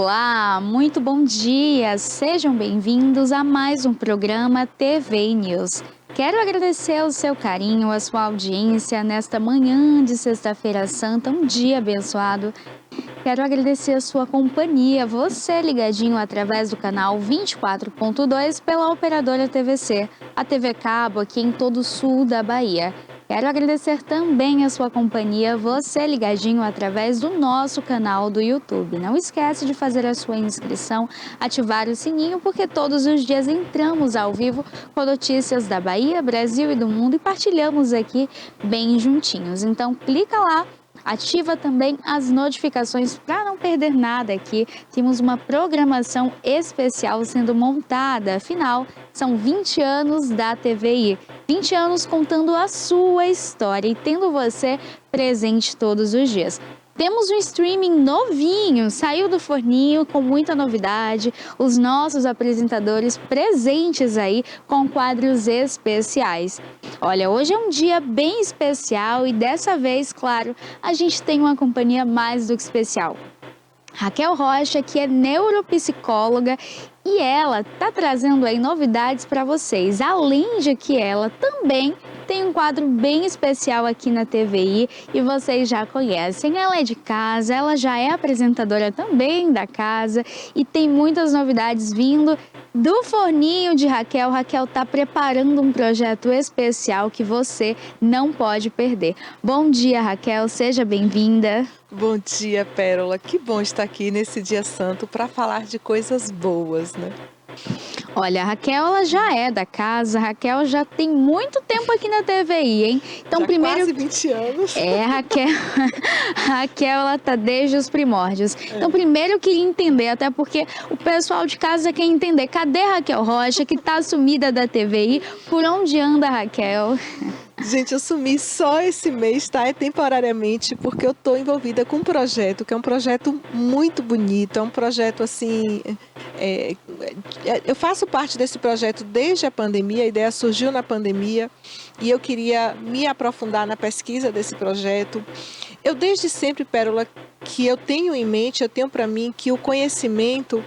Olá, muito bom dia! Sejam bem-vindos a mais um programa TV News. Quero agradecer o seu carinho, a sua audiência nesta manhã de sexta-feira santa, um dia abençoado. Quero agradecer a sua companhia, você ligadinho através do canal 24.2 pela operadora TVC, a TV Cabo aqui em todo o sul da Bahia. Quero agradecer também a sua companhia, você ligadinho através do nosso canal do YouTube. Não esquece de fazer a sua inscrição, ativar o sininho, porque todos os dias entramos ao vivo com notícias da Bahia, Brasil e do mundo e partilhamos aqui bem juntinhos. Então clica lá. Ativa também as notificações para não perder nada aqui. Temos uma programação especial sendo montada. Afinal, são 20 anos da TVI. 20 anos contando a sua história e tendo você presente todos os dias. Temos um streaming novinho, saiu do forninho com muita novidade, os nossos apresentadores presentes aí com quadros especiais. Olha, hoje é um dia bem especial e dessa vez, claro, a gente tem uma companhia mais do que especial. Raquel Rocha, que é neuropsicóloga, e ela está trazendo aí novidades para vocês, além de que ela também tem um quadro bem especial aqui na TVI e vocês já conhecem. Ela é de casa, ela já é apresentadora também da casa e tem muitas novidades vindo do forninho de Raquel. Raquel está preparando um projeto especial que você não pode perder. Bom dia, Raquel, seja bem-vinda. Bom dia, Pérola. Que bom estar aqui nesse dia santo para falar de coisas boas, né? Olha, a Raquel, ela já é da casa, a Raquel já tem muito tempo aqui na TVI, hein? Então, quase 20 anos. Raquel, ela tá desde os primórdios. Então, primeiro eu queria entender, até porque o pessoal de casa quer entender, cadê a Raquel Rocha, que tá sumida da TVI? Por onde anda a Raquel? Gente, eu sumi só esse mês, tá? É temporariamente, porque eu tô envolvida com um projeto, que é um projeto muito bonito, é um projeto assim... eu faço parte desse projeto desde a pandemia, a ideia surgiu na pandemia, e eu queria me aprofundar na pesquisa desse projeto. Eu desde sempre, Pérola, que eu tenho em mente, eu tenho para mim que o conhecimento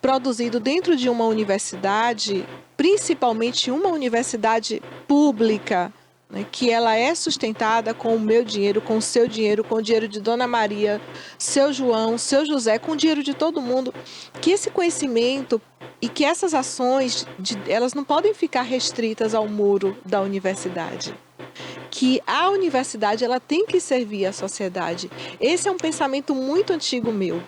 produzido dentro de uma universidade, principalmente uma universidade pública, né, que ela é sustentada com o meu dinheiro, com o seu dinheiro, com o dinheiro de Dona Maria, seu João, seu José, com o dinheiro de todo mundo, que esse conhecimento e que essas ações, elas não podem ficar restritas ao muro da universidade. Que a universidade ela tem que servir à sociedade. Esse é um pensamento muito antigo meu.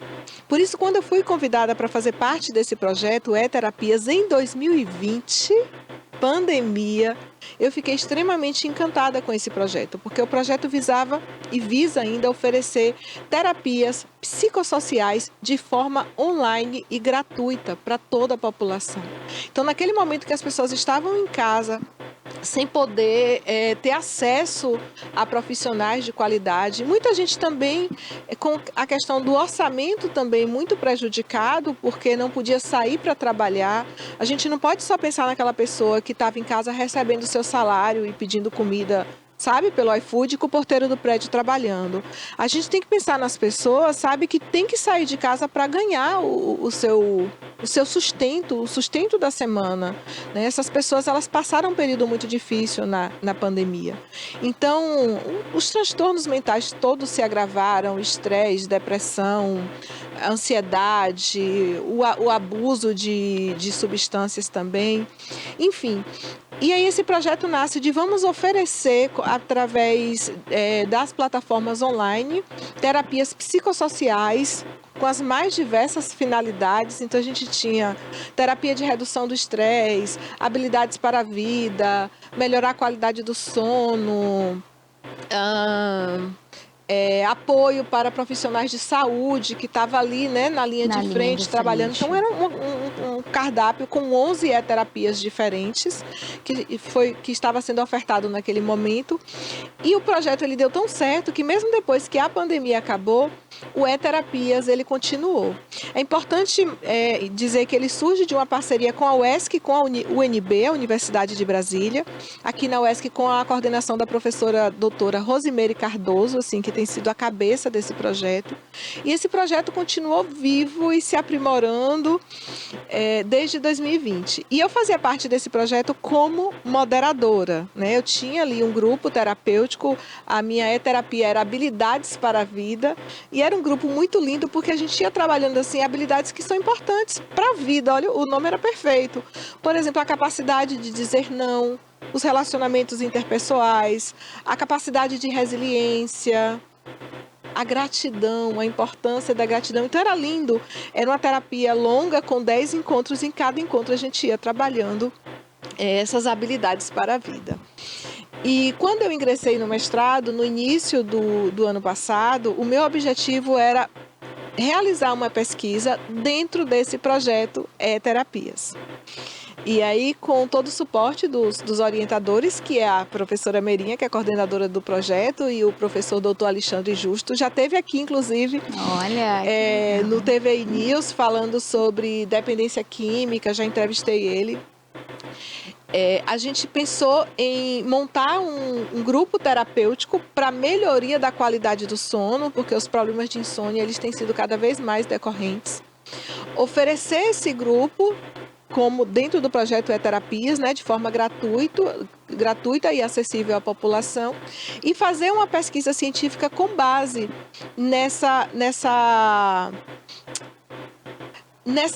Por isso, quando eu fui convidada para fazer parte desse projeto E-Terapias em 2020, pandemia, eu fiquei extremamente encantada com esse projeto, porque o projeto visava e visa ainda oferecer terapias psicossociais de forma online e gratuita para toda a população. Então, naquele momento que as pessoas estavam em casa, sem poder ter acesso a profissionais de qualidade. Muita gente também com a questão do orçamento também muito prejudicado, porque não podia sair para trabalhar. A gente não pode só pensar naquela pessoa que estava em casa recebendo o seu salário e pedindo comida, sabe, pelo iFood, com o porteiro do prédio trabalhando. A gente tem que pensar nas pessoas, sabe, que tem que sair de casa para ganhar o seu sustento, o sustento da semana, né? Essas pessoas, elas passaram um período muito difícil na pandemia. Então, os transtornos mentais todos se agravaram, estresse, depressão, ansiedade, o abuso de substâncias também, enfim. E aí esse projeto nasce de vamos oferecer, através das plataformas online, terapias psicossociais com as mais diversas finalidades. Então a gente tinha terapia de redução do estresse, habilidades para a vida, melhorar a qualidade do sono, apoio para profissionais de saúde que estavam ali, né, na linha de frente trabalhando. Então era um cardápio com 11 terapias diferentes que estava sendo ofertado naquele momento. E o projeto ele deu tão certo que mesmo depois que a pandemia acabou, o E-Terapias ele continuou. É importante dizer que ele surge de uma parceria com a UESC e com a UNB, a Universidade de Brasília, aqui na UESC com a coordenação da professora doutora Rosimeire Cardoso, assim, que tem sido a cabeça desse projeto. E esse projeto continuou vivo e se aprimorando desde 2020. E eu fazia parte desse projeto como moderadora, né? Eu tinha ali um grupo terapêutico, a minha E-Terapia era Habilidades para a Vida, e era um grupo muito lindo porque a gente ia trabalhando assim habilidades que são importantes para a vida. Olha, o nome era perfeito. Por exemplo, a capacidade de dizer não, os relacionamentos interpessoais, a capacidade de resiliência, a gratidão, a importância da gratidão. Então era lindo. Era uma terapia longa com 10 encontros. Em cada encontro a gente ia trabalhando essas habilidades para a vida. E quando eu ingressei no mestrado, no início do ano passado, o meu objetivo era realizar uma pesquisa dentro desse projeto E-Terapias. E aí, com todo o suporte dos orientadores, que é a professora Meirinha, que é a coordenadora do projeto, e o professor doutor Alexandre Justo, já esteve aqui, inclusive, no TVI News, falando sobre dependência química, já entrevistei ele. A gente pensou em montar um grupo terapêutico para melhoria da qualidade do sono, porque os problemas de insônia eles têm sido cada vez mais decorrentes. Oferecer esse grupo como dentro do projeto E-Terapias, né, de forma gratuita e acessível à população, e fazer uma pesquisa científica com base nessa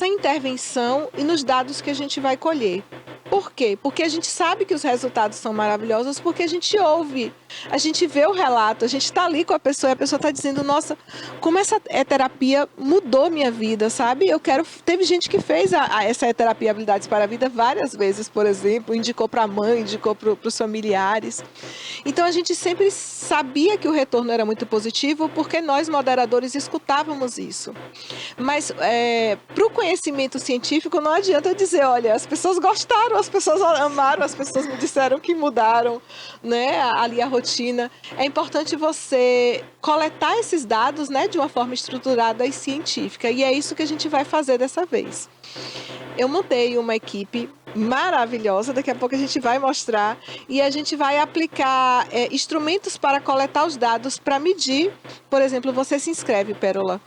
intervenção e nos dados que a gente vai colher. Por quê? Porque a gente sabe que os resultados são maravilhosos, porque a gente ouve, a gente vê o relato, a gente está ali com a pessoa e a pessoa está dizendo, nossa, como essa terapia mudou minha vida, sabe? Teve gente que fez essa terapia Habilidades para a Vida várias vezes, por exemplo, indicou para a mãe, indicou para os familiares. Então a gente sempre sabia que o retorno era muito positivo, porque nós moderadores escutávamos isso. Mas para o conhecimento científico não adianta dizer, olha, as pessoas gostaram, as pessoas amaram, as pessoas me disseram que mudaram, né, ali a rotina. É importante você coletar esses dados, né, de uma forma estruturada e científica. E é isso que a gente vai fazer dessa vez. Eu montei uma equipe maravilhosa, daqui a pouco a gente vai mostrar, e a gente vai aplicar instrumentos para coletar os dados para medir. Por exemplo, você se inscreve, Pérola,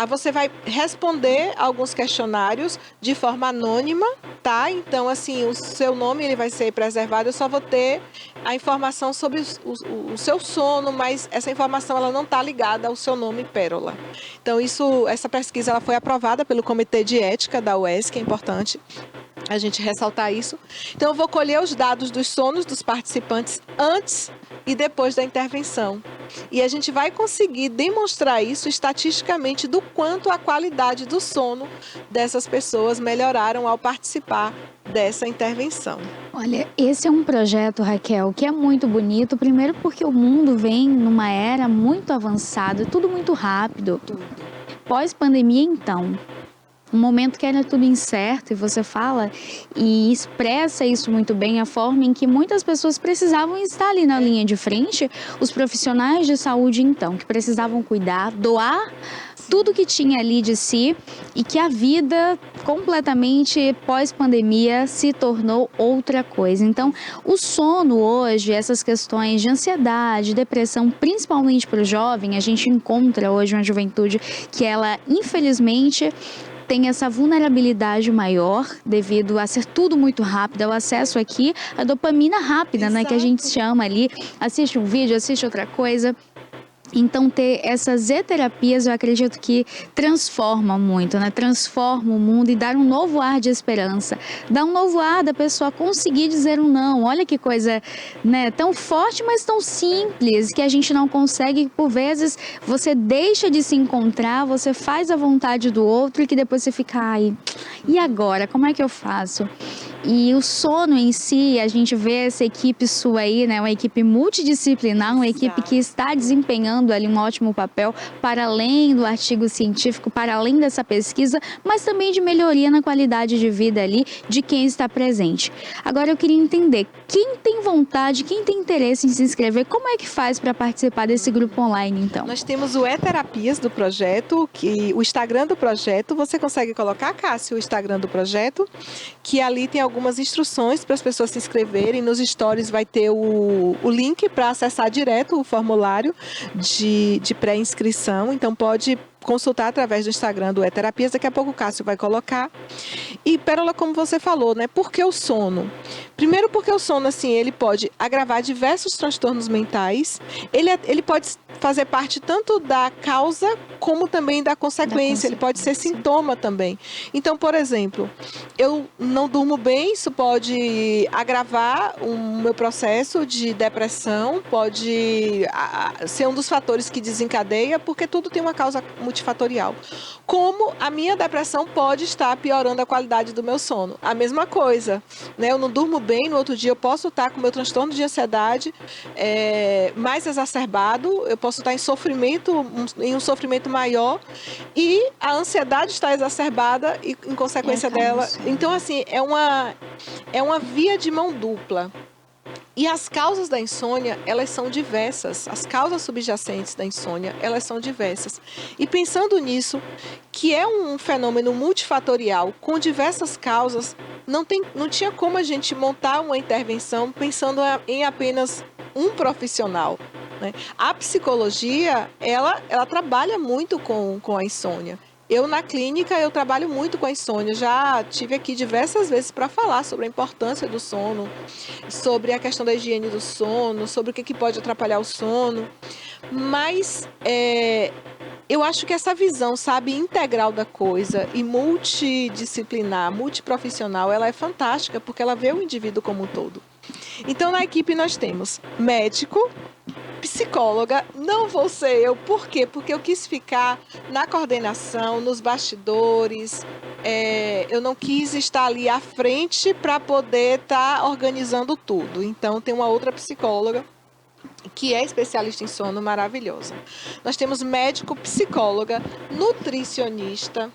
você vai responder alguns questionários de forma anônima, tá? Então, assim, o seu nome ele vai ser preservado, eu só vou ter a informação sobre o seu sono, mas essa informação ela não está ligada ao seu nome, Pérola. Então, essa pesquisa ela foi aprovada pelo Comitê de Ética da UESC, é importante a gente ressaltar isso. Então, eu vou colher os dados dos sonos dos participantes antes e depois da intervenção. E a gente vai conseguir demonstrar isso estatisticamente do quanto a qualidade do sono dessas pessoas melhoraram ao participar dessa intervenção. Olha, esse é um projeto, Raquel, que é muito bonito, primeiro porque o mundo vem numa era muito avançada, tudo muito rápido. Pós-pandemia, então, um momento que era tudo incerto, e você fala e expressa isso muito bem, a forma em que muitas pessoas precisavam estar ali na linha de frente, os profissionais de saúde então, que precisavam cuidar, doar tudo que tinha ali de si, e que a vida completamente pós-pandemia se tornou outra coisa. Então, o sono hoje, essas questões de ansiedade, depressão, principalmente para o jovem, a gente encontra hoje uma juventude que ela, infelizmente, tem essa vulnerabilidade maior devido a ser tudo muito rápido, o acesso aqui, a dopamina rápida, né, que a gente chama ali, assiste um vídeo, assiste outra coisa. Então, ter essas E-Terapias, eu acredito que transforma muito, né? Transforma o mundo e dá um novo ar de esperança. Dá um novo ar da pessoa conseguir dizer um não. Olha que coisa, né? Tão forte, mas tão simples, que a gente não consegue. Por vezes, você deixa de se encontrar, você faz a vontade do outro e que depois você fica, ai, e agora? Como é que eu faço? E o sono em si, a gente vê essa equipe sua aí, né? Uma equipe multidisciplinar, uma equipe que está desempenhando ali um ótimo papel para além do artigo científico, para além dessa pesquisa, mas também de melhoria na qualidade de vida ali de quem está presente. Agora eu queria entender, quem tem vontade, quem tem interesse em se inscrever, como é que faz para participar desse grupo online, então? Nós temos o E-Terapias do projeto, que o Instagram do projeto, você consegue colocar, Cássio, o Instagram do projeto, que ali tem algumas instruções para as pessoas se inscreverem. Nos stories vai ter o link para acessar direto o formulário de pré-inscrição, então pode consultar através do Instagram do E-Terapias, daqui a pouco o Cássio vai colocar. E, Pérola, como você falou, né? Por que o sono? Primeiro porque o sono, assim, ele pode agravar diversos transtornos mentais, ele pode fazer parte tanto da causa como também da consequência, ele pode ser sintoma também. Então, por exemplo, eu não durmo bem, isso pode agravar o meu processo de depressão, pode ser um dos fatores que desencadeia, porque tudo tem uma causa multifatorial. Como a minha depressão pode estar piorando a qualidade do meu sono. A mesma coisa, né? Eu não durmo bem, no outro dia eu posso estar com o meu transtorno de ansiedade mais exacerbado, eu posso estar em sofrimento, em um sofrimento maior, e a ansiedade está exacerbada e em consequência dela. Então, assim, é uma via de mão dupla. E as causas da insônia, elas são diversas. As causas subjacentes da insônia, elas são diversas. E pensando nisso, que é um fenômeno multifatorial, com diversas causas, não tinha como a gente montar uma intervenção pensando em apenas um profissional, né? A psicologia, ela trabalha muito com a insônia. Eu, na clínica, eu trabalho muito com a insônia. Já tive aqui diversas vezes para falar sobre a importância do sono, sobre a questão da higiene do sono, sobre o que pode atrapalhar o sono. Mas eu acho que essa visão, sabe, integral da coisa e multidisciplinar, multiprofissional, ela é fantástica porque ela vê o indivíduo como um todo. Então, na equipe nós temos médico, psicóloga, não vou ser eu. Por quê? Porque eu quis ficar na coordenação, nos bastidores. Eu não quis estar ali à frente para poder estar organizando tudo. Então, tem uma outra psicóloga que é especialista em sono, maravilhosa. Nós temos médico, psicóloga, nutricionista,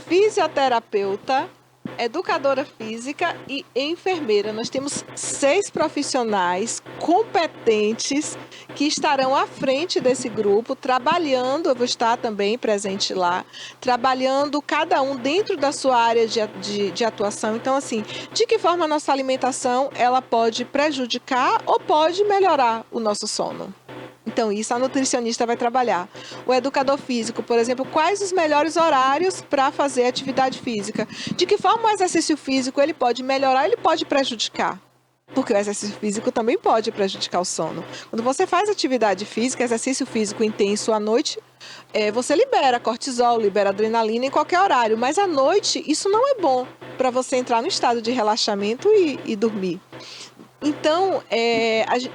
fisioterapeuta, educadora física e enfermeira. Nós temos 6 profissionais competentes que estarão à frente desse grupo, trabalhando, eu vou estar também presente lá, trabalhando cada um dentro da sua área de atuação. Então, assim, de que forma a nossa alimentação ela pode prejudicar ou pode melhorar o nosso sono? Então, isso a nutricionista vai trabalhar. O educador físico, por exemplo, quais os melhores horários para fazer atividade física? De que forma o exercício físico ele pode melhorar, ele pode prejudicar? Porque o exercício físico também pode prejudicar o sono. Quando você faz atividade física, exercício físico intenso à noite, você libera cortisol, libera adrenalina em qualquer horário. Mas à noite, isso não é bom para você entrar no estado de relaxamento e dormir. Então,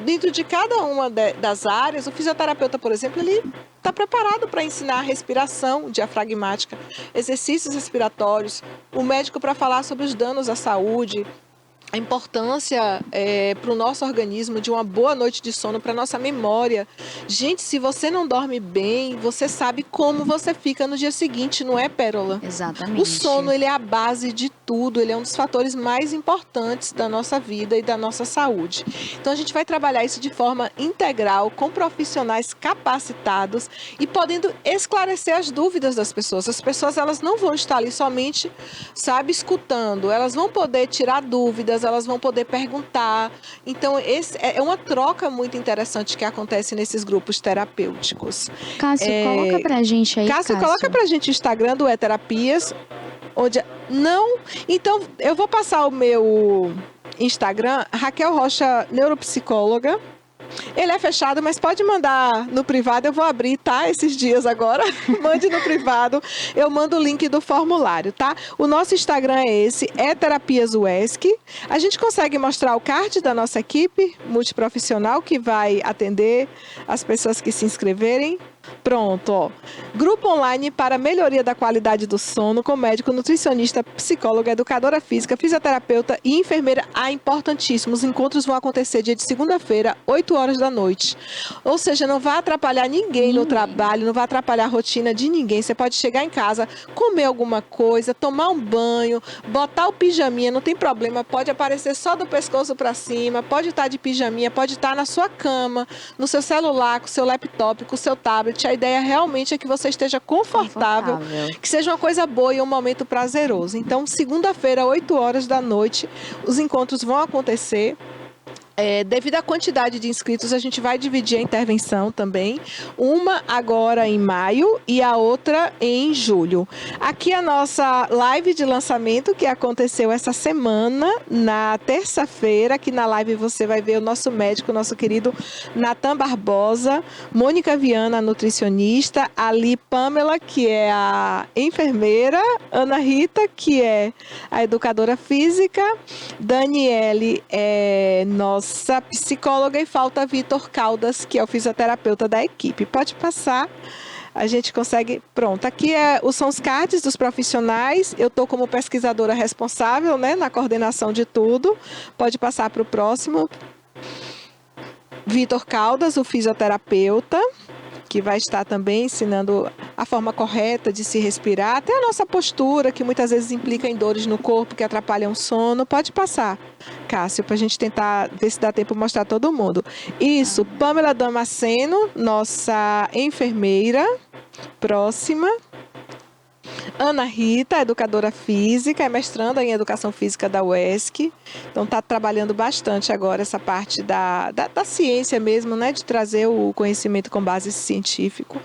dentro de cada uma das áreas, o fisioterapeuta, por exemplo, ele está preparado para ensinar respiração diafragmática, exercícios respiratórios, o médico para falar sobre os danos à saúde, a importância para o nosso organismo de uma boa noite de sono, para a nossa memória. Gente, se você não dorme bem, você sabe como você fica no dia seguinte, não é, Pérola? Exatamente. O sono, ele é a base de tudo, ele é um dos fatores mais importantes da nossa vida e da nossa saúde. Então, a gente vai trabalhar isso de forma integral, com profissionais capacitados e podendo esclarecer as dúvidas das pessoas. As pessoas, elas não vão estar ali somente, sabe, escutando, elas vão poder tirar dúvidas, elas vão poder perguntar. Então, é uma troca muito interessante que acontece nesses grupos terapêuticos. Cássio, coloca pra gente aí, Cássio, coloca pra gente o Instagram do E-Terapias. Não? Então, eu vou passar o meu Instagram, Raquel Rocha, neuropsicóloga. Ele é fechado, mas pode mandar no privado, eu vou abrir, tá? Esses dias agora, mande no privado, eu mando o link do formulário, tá? O nosso Instagram é esse, E-Terapias UESC. A gente consegue mostrar o card da nossa equipe multiprofissional que vai atender as pessoas que se inscreverem. Pronto, ó. Grupo online para melhoria da qualidade do sono com médico, nutricionista, psicóloga, educadora física, fisioterapeuta e enfermeira. Importantíssimo. Os encontros vão acontecer dia de segunda-feira, 8 horas da noite. Ou seja, não vai atrapalhar ninguém no trabalho, não vai atrapalhar a rotina de ninguém. Você pode chegar em casa, comer alguma coisa, tomar um banho, botar o pijaminha, não tem problema. Pode aparecer só do pescoço para cima, pode estar de pijaminha, pode estar na sua cama, no seu celular, com o seu laptop, com o seu tablet. A ideia realmente é que você esteja confortável, que seja uma coisa boa e um momento prazeroso. Então, segunda-feira, 8 horas da noite, os encontros vão acontecer. Devido à quantidade de inscritos, a gente vai dividir a intervenção também. Uma agora em maio e a outra em julho. Aqui a nossa live de lançamento que aconteceu essa semana, na terça-feira. Aqui na live você vai ver o nosso médico, o nosso querido Natan Barbosa, Mônica Viana, a nutricionista, Ali Pamela, que é a enfermeira, Ana Rita, que é a educadora física, Daniele é nossa psicóloga e falta Vitor Caldas, que é o fisioterapeuta da equipe. Pode passar, a gente consegue... Pronto, aqui são os cards dos profissionais. Eu estou como pesquisadora responsável, né, na coordenação de tudo. Pode passar para o próximo. Vitor Caldas, o fisioterapeuta, que vai estar também ensinando a forma correta de se respirar, até a nossa postura, que muitas vezes implica em dores no corpo, que atrapalham o sono. Pode passar, Cássio, para a gente tentar ver se dá tempo de mostrar todo mundo. Isso, Pamela Damasceno, nossa enfermeira. Próxima. Ana Rita, educadora física, é mestranda em Educação Física da UESC. Então, está trabalhando bastante agora essa parte da ciência mesmo, né? De trazer o conhecimento com base científico.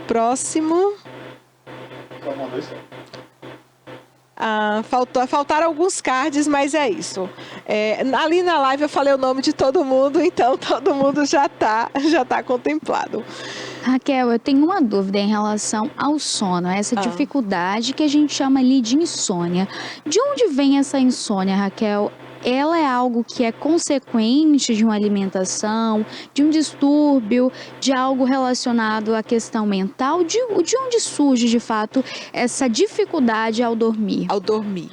Próximo. Faltaram alguns cards, mas é isso. Ali na live eu falei o nome de todo mundo, então todo mundo já tá contemplado. Raquel, eu tenho uma dúvida em relação ao sono, essa dificuldade que a gente chama ali de insônia. De onde vem essa insônia, Raquel? Ela é algo que é consequente de uma alimentação, de um distúrbio, de algo relacionado à questão mental? De onde surge, de fato, essa dificuldade ao dormir? Ao dormir.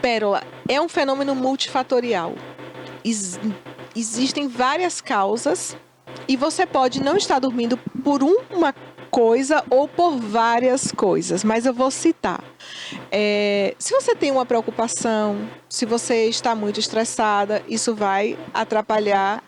Pérola, é um fenômeno multifatorial. Existem várias causas e você pode não estar dormindo por uma coisa ou por várias coisas, mas eu vou citar. Se você tem uma preocupação, se você está muito estressada, isso vai atrapalhar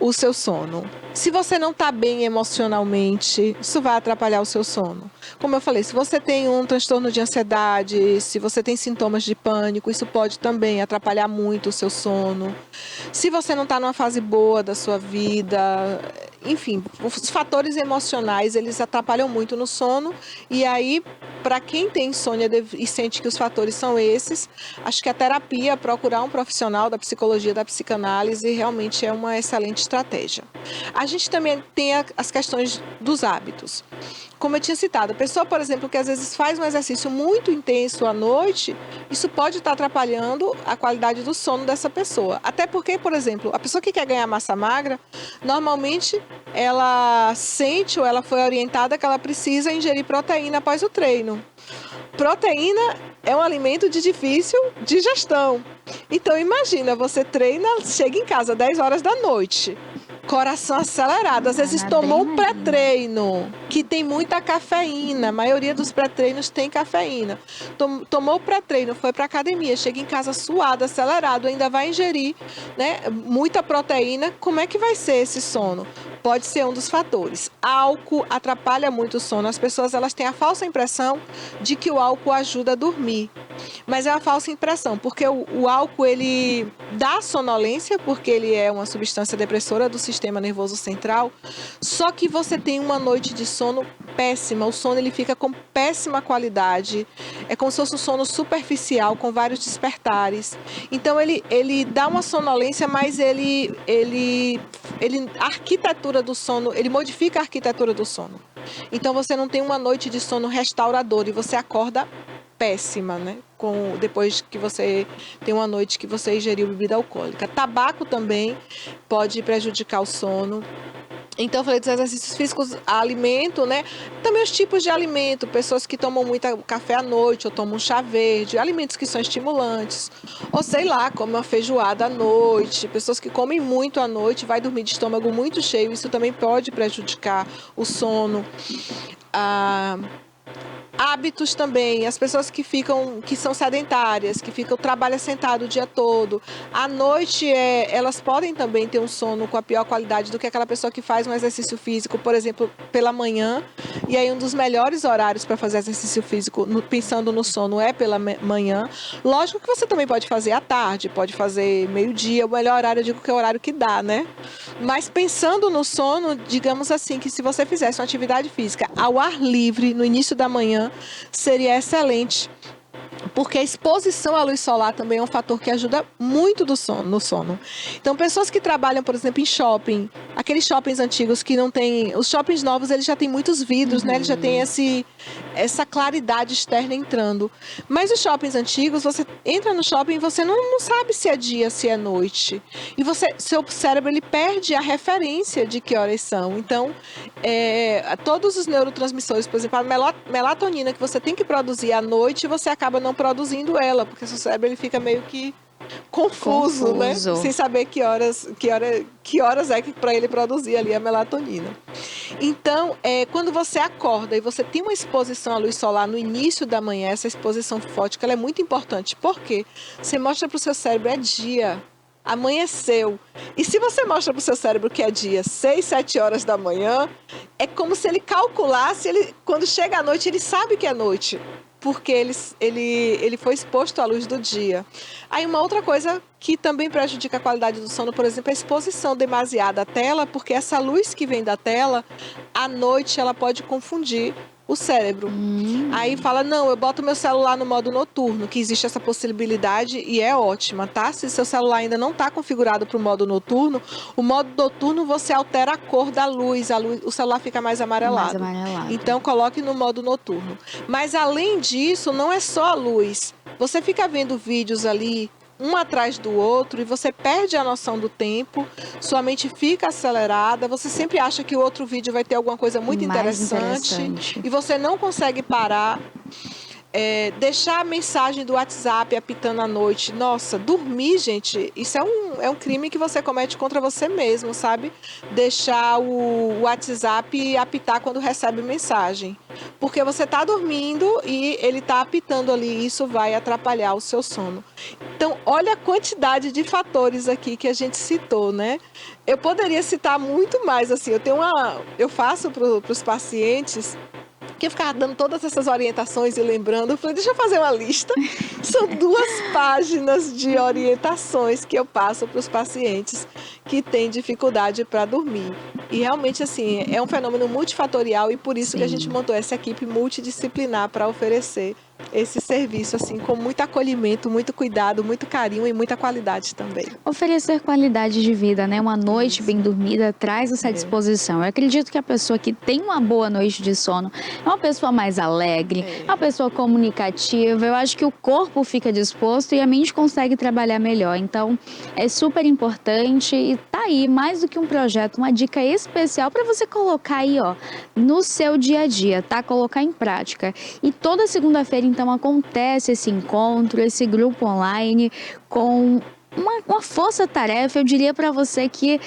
o seu sono. Se você não está bem emocionalmente, isso vai atrapalhar o seu sono. Como eu falei, se você tem um transtorno de ansiedade, se você tem sintomas de pânico, isso pode também atrapalhar muito o seu sono. Se você não está numa fase boa da sua vida, enfim, os fatores emocionais, eles atrapalham muito no sono. E aí, para quem tem insônia e sente que os fatores são esses, acho que a terapia, procurar um profissional da psicologia, da psicanálise, realmente é uma excelente estratégia. A gente também tem as questões dos hábitos. Como eu tinha citado, a pessoa, por exemplo, que às vezes faz um exercício muito intenso à noite, isso pode estar atrapalhando a qualidade do sono dessa pessoa. Até porque, por exemplo, a pessoa que quer ganhar massa magra, normalmente ela sente ou ela foi orientada que ela precisa ingerir proteína após o treino. Proteína é um alimento de difícil digestão. Então, imagina, você treina, chega em casa às 10 horas da noite, coração acelerado, às vezes tomou um pré-treino, que tem muita cafeína, a maioria dos pré-treinos tem cafeína. Tomou o pré-treino, foi para academia, chega em casa suado, acelerado, ainda vai ingerir, né, muita proteína, como é que vai ser esse sono? Pode ser um dos fatores. Álcool atrapalha muito o sono. As pessoas elas têm a falsa impressão de que o álcool ajuda a dormir. Mas é uma falsa impressão, porque o álcool ele dá sonolência, porque ele é uma substância depressora do sistema nervoso central, só que você tem uma noite de sono péssima, o sono ele fica com péssima qualidade, é como se fosse um sono superficial, com vários despertares. Então ele dá uma sonolência, mas a arquitetura do sono, ele modifica a arquitetura do sono. Então você não tem uma noite de sono restauradora e você acorda péssima, né? Depois que você tem uma noite que você ingeriu bebida alcoólica. Tabaco também pode prejudicar o sono. Então, eu falei dos exercícios físicos, alimento, né? Também os tipos de alimento, pessoas que tomam muito café à noite ou tomam chá verde, alimentos que são estimulantes, ou sei lá, comem uma feijoada à noite, pessoas que comem muito à noite, vai dormir de estômago muito cheio, isso também pode prejudicar o sono. Ah, hábitos também, as pessoas que são sedentárias, trabalham sentado o dia todo. À noite, elas podem também ter um sono com a pior qualidade do que aquela pessoa que faz um exercício físico, por exemplo, pela manhã. E aí, um dos melhores horários para fazer exercício físico, pensando no sono, é pela manhã. Lógico que você também pode fazer à tarde, pode fazer meio-dia. O melhor horário, eu digo que é o horário que dá, né? Mas pensando no sono, digamos assim, que se você fizesse uma atividade física ao ar livre, no início da manhã, seria excelente, porque a exposição à luz solar também é um fator que ajuda muito no sono. Então, pessoas que trabalham, por exemplo, em shopping, aqueles shoppings antigos que não tem... Os shoppings novos, eles já têm muitos vidros, né? Eles já têm essa claridade externa entrando. Mas os shoppings antigos, você entra no shopping e você não sabe se é dia, se é noite. E seu cérebro, ele perde a referência de que horas são. Então, todos os neurotransmissores, por exemplo, a melatonina que você tem que produzir à noite, você acaba não produzindo ela, porque seu cérebro ele fica meio que confuso, né? Sem saber que horas é que para ele produzir ali a melatonina. Então, quando você acorda e você tem uma exposição à luz solar no início da manhã, essa exposição fótica ela é muito importante, porque você mostra para o seu cérebro é dia, amanheceu. E se você mostra para o seu cérebro que é dia 6, 7 horas da manhã, é como se ele calculasse, quando chega a noite, ele sabe que é noite, porque ele foi exposto à luz do dia. Aí uma outra coisa que também prejudica a qualidade do sono, por exemplo, é a exposição demasiada à tela, porque essa luz que vem da tela, à noite ela pode confundir o cérebro. Aí fala, não, eu boto meu celular no modo noturno, que existe essa possibilidade e é ótima, tá? Se seu celular ainda não está configurado para o modo noturno você altera a cor da luz, o celular fica mais amarelado. Então coloque no modo noturno. Mas além disso, não é só a luz. Você fica vendo vídeos ali, um atrás do outro, e você perde a noção do tempo, sua mente fica acelerada, você sempre acha que o outro vídeo vai ter alguma coisa muito interessante e você não consegue parar. Deixar a mensagem do WhatsApp apitando à noite. Nossa, dormir, gente, isso é um crime que você comete contra você mesmo, sabe? Deixar o WhatsApp apitar quando recebe mensagem. Porque você está dormindo e ele está apitando ali, e isso vai atrapalhar o seu sono. Então, olha a quantidade de fatores aqui que a gente citou, né? Eu poderia citar muito mais, assim, eu faço para os pacientes, que eu ficava dando todas essas orientações e lembrando, eu falei, deixa eu fazer uma lista. São 2 páginas de orientações que eu passo para os pacientes que têm dificuldade para dormir. E realmente, assim, é um fenômeno multifatorial e por isso que a gente montou essa equipe multidisciplinar para oferecer esse serviço, assim, com muito acolhimento, muito cuidado, muito carinho e muita qualidade também. Oferecer qualidade de vida, né? Uma noite bem dormida traz essa disposição. Eu acredito que a pessoa que tem uma boa noite de sono é uma pessoa mais alegre, é uma pessoa comunicativa. Eu acho que o corpo fica disposto e a mente consegue trabalhar melhor. Então, é super importante e tá aí, mais do que um projeto, uma dica especial para você colocar aí, ó, no seu dia a dia, tá? Colocar em prática. E toda segunda-feira, então, acontece esse encontro, esse grupo online com uma força-tarefa, eu diria para você que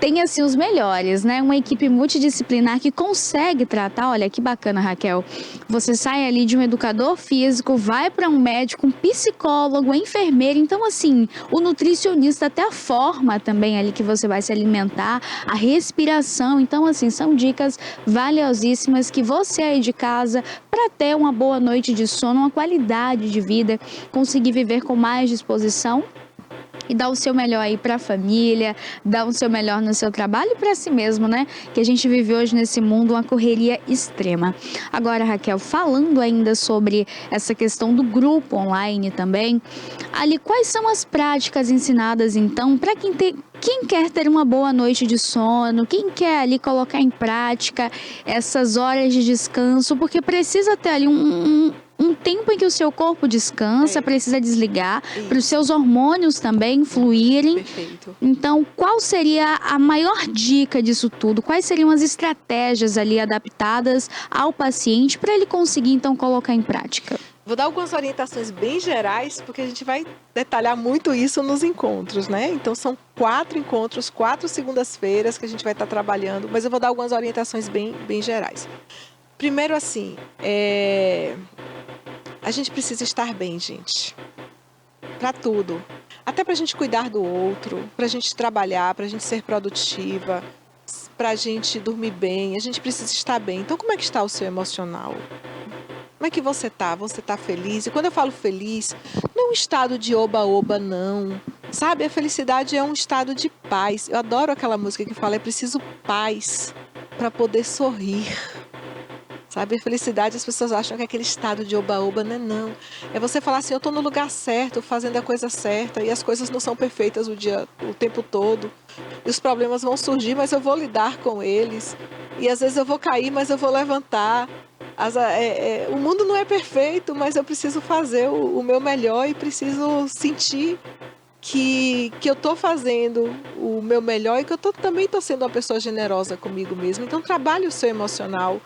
tem assim os melhores, né? Uma equipe multidisciplinar que consegue tratar, olha que bacana, Raquel. Você sai ali de um educador físico, vai para um médico, um psicólogo, um enfermeiro, então assim, o nutricionista, até a forma também ali que você vai se alimentar, a respiração, então assim, são dicas valiosíssimas que você aí de casa, para ter uma boa noite de sono, uma qualidade de vida, conseguir viver com mais disposição e dar o seu melhor aí para a família, dar o seu melhor no seu trabalho e para si mesmo, né? Que a gente vive hoje nesse mundo uma correria extrema. Agora, Raquel, falando ainda sobre essa questão do grupo online também, ali quais são as práticas ensinadas então para quem quer ter uma boa noite de sono, quem quer ali colocar em prática essas horas de descanso, porque precisa ter ali um um tempo em que o seu corpo descansa, precisa desligar, Isso. para os seus hormônios também fluírem. Perfeito. Então, qual seria a maior dica disso tudo? Quais seriam as estratégias ali adaptadas ao paciente para ele conseguir, então, colocar em prática? Vou dar algumas orientações bem gerais, porque a gente vai detalhar muito isso nos encontros, né? Então, são 4 encontros, 4 segundas-feiras que a gente vai estar trabalhando, mas eu vou dar algumas orientações bem gerais. Primeiro, assim, a gente precisa estar bem, gente. Para tudo. Até para a gente cuidar do outro, para a gente trabalhar, para a gente ser produtiva, para a gente dormir bem, a gente precisa estar bem. Então, como é que está o seu emocional? Como é que você tá? Você tá feliz? E quando eu falo feliz, não é um estado de oba-oba, não. Sabe, a felicidade é um estado de paz. Eu adoro aquela música que fala, é preciso paz para poder sorrir. Sabe, a felicidade, as pessoas acham que é aquele estado de oba-oba, não é não. É você falar assim, eu tô no lugar certo, fazendo a coisa certa, e as coisas não são perfeitas o tempo todo. E os problemas vão surgir, mas eu vou lidar com eles. E às vezes eu vou cair, mas eu vou levantar. O mundo não é perfeito, mas eu preciso fazer o meu melhor e preciso sentir que eu estou fazendo o meu melhor e que eu também estou sendo uma pessoa generosa comigo mesma. Então, trabalhe o seu emocional,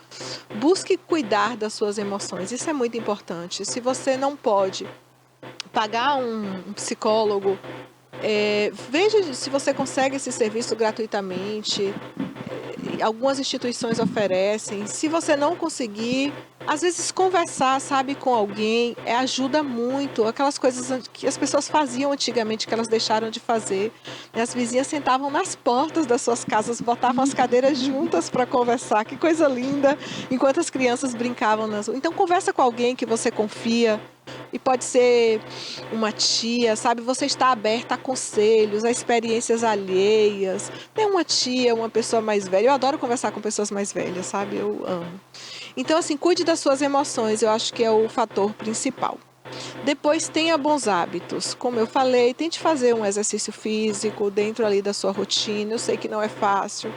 busque cuidar das suas emoções, isso é muito importante. Se você não pode pagar um psicólogo, veja se você consegue esse serviço gratuitamente. Algumas instituições oferecem. Se você não conseguir, às vezes conversar, sabe, com alguém, ajuda muito. Aquelas coisas que as pessoas faziam antigamente, que elas deixaram de fazer. As vizinhas sentavam nas portas das suas casas, botavam as cadeiras juntas para conversar. Que coisa linda! Enquanto as crianças brincavam nas ruas. Então, conversa com alguém que você confia. E pode ser uma tia, sabe? Você está aberta a conselhos, a experiências alheias. Tem uma tia, uma pessoa mais velha. Eu adoro conversar com pessoas mais velhas, sabe? Eu amo. Então, assim, cuide das suas emoções. Eu acho que é o fator principal. Depois, tenha bons hábitos. Como eu falei, tente fazer um exercício físico dentro ali da sua rotina. Eu sei que não é fácil,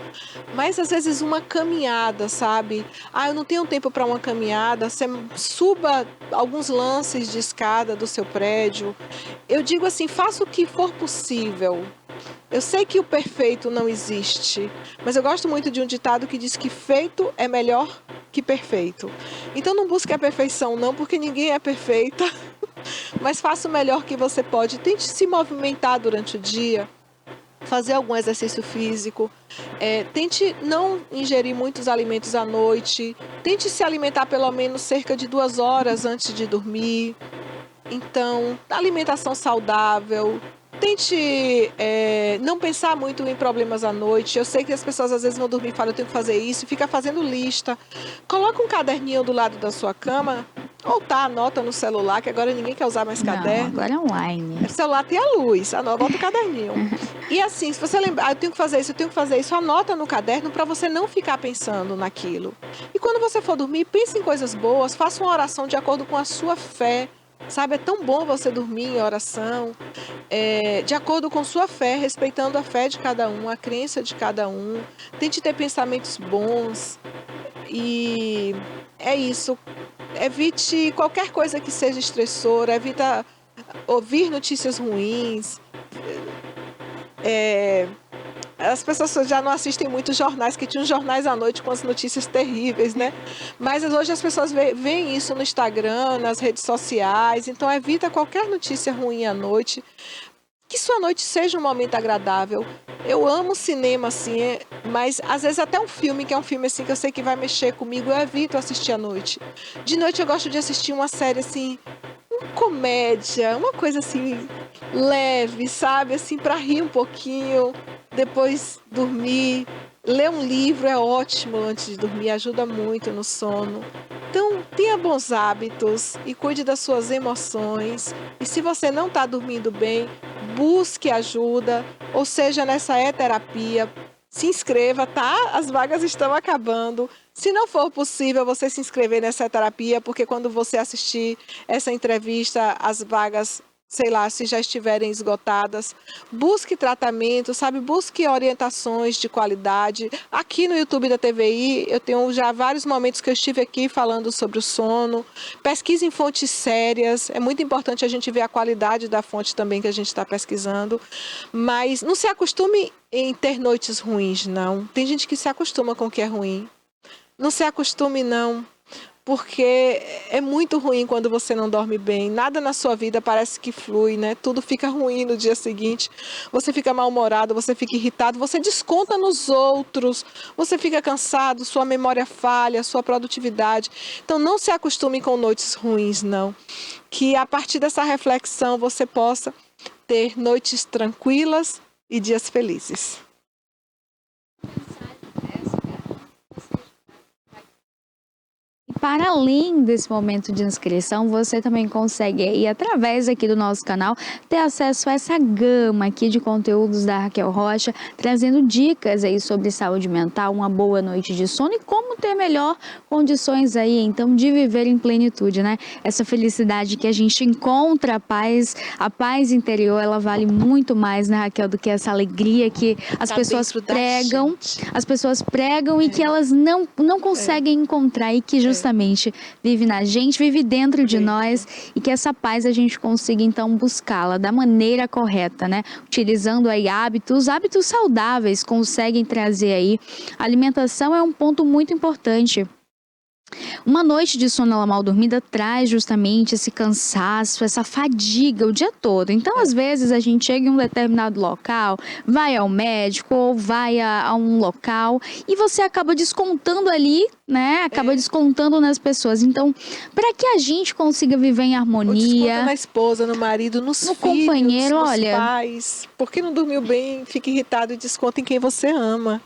mas às vezes uma caminhada, sabe? Eu não tenho tempo para uma caminhada. Você suba alguns lances de escada do seu prédio. Eu digo assim, faça o que for possível. Eu sei que o perfeito não existe, mas eu gosto muito de um ditado que diz que feito é melhor que perfeito. Então não busque a perfeição não, porque ninguém é perfeita, mas faça o melhor que você pode. Tente se movimentar durante o dia, fazer algum exercício físico, tente não ingerir muitos alimentos à noite, tente se alimentar pelo menos cerca de 2 horas antes de dormir. Então, alimentação saudável. Tente não pensar muito em problemas à noite. Eu sei que as pessoas às vezes vão dormir e falam, eu tenho que fazer isso, e fica fazendo lista. Coloca um caderninho do lado da sua cama, ou anota no celular, que agora ninguém quer usar mais caderno. Não, agora é online. O celular tem a luz, bota o caderninho. E assim, se você lembrar, eu tenho que fazer isso, anota no caderno para você não ficar pensando naquilo. E quando você for dormir, pense em coisas boas, faça uma oração de acordo com a sua fé. Sabe, é tão bom você dormir em oração, de acordo com sua fé, respeitando a fé de cada um, a crença de cada um. Tente ter pensamentos bons e é isso. Evite qualquer coisa que seja estressora, evita ouvir notícias ruins. As pessoas já não assistem muito jornais, que tinham jornais à noite com as notícias terríveis, né? Mas hoje as pessoas veem isso no Instagram, nas redes sociais. Então, evita qualquer notícia ruim à noite. Que sua noite seja um momento agradável. Eu amo cinema, assim, mas às vezes até um filme, que é um filme assim que eu sei que vai mexer comigo, eu evito assistir à noite. De noite eu gosto de assistir uma série assim, uma comédia, uma coisa assim, leve, sabe? Assim, para rir um pouquinho, depois dormir. Ler um livro é ótimo antes de dormir, ajuda muito no sono. Então, tenha bons hábitos e cuide das suas emoções. E se você não está dormindo bem, busque ajuda, ou seja, nessa terapia. Se inscreva, tá? As vagas estão acabando. Se não for possível você se inscrever nessa terapia, porque quando você assistir essa entrevista, as vagas sei lá, se já estiverem esgotadas. Busque tratamento, sabe? Busque orientações de qualidade. Aqui no YouTube da TVI, eu tenho já vários momentos que eu estive aqui falando sobre o sono. Pesquise em fontes sérias. É muito importante a gente ver a qualidade da fonte também que a gente está pesquisando. Mas não se acostume em ter noites ruins, não. Tem gente que se acostuma com o que é ruim. Não se acostume, não. Porque é muito ruim quando você não dorme bem. Nada na sua vida parece que flui, né? Tudo fica ruim no dia seguinte. Você fica mal-humorado, você fica irritado, você desconta nos outros, você fica cansado, sua memória falha, sua produtividade. Então não se acostume com noites ruins, não. Que a partir dessa reflexão você possa ter noites tranquilas e dias felizes. Para além desse momento de inscrição, você também consegue aí, através aqui do nosso canal, ter acesso a essa gama aqui de conteúdos da Raquel Rocha, trazendo dicas aí sobre saúde mental, uma boa noite de sono e como ter melhor condições aí, então, de viver em plenitude, né? Essa felicidade que a gente encontra, a paz interior, ela vale muito mais, né, Raquel, do que essa alegria que as pessoas pregam e que elas não conseguem encontrar e que justamente vive na gente, vive dentro de nós e que essa paz a gente consiga então buscá-la da maneira correta, né? Utilizando aí hábitos saudáveis conseguem trazer aí. A alimentação é um ponto muito importante. Uma noite de sono mal dormida traz justamente esse cansaço, essa fadiga o dia todo. Então, às vezes, a gente chega em um determinado local, vai ao médico ou vai a um local e você acaba descontando ali, né? Acaba descontando nas pessoas. Então, para que a gente consiga viver em harmonia... Desconta na esposa, no marido, nos filhos, companheiro, nos olha, pais. Porque não dormiu bem, fica irritado e desconta em quem você ama.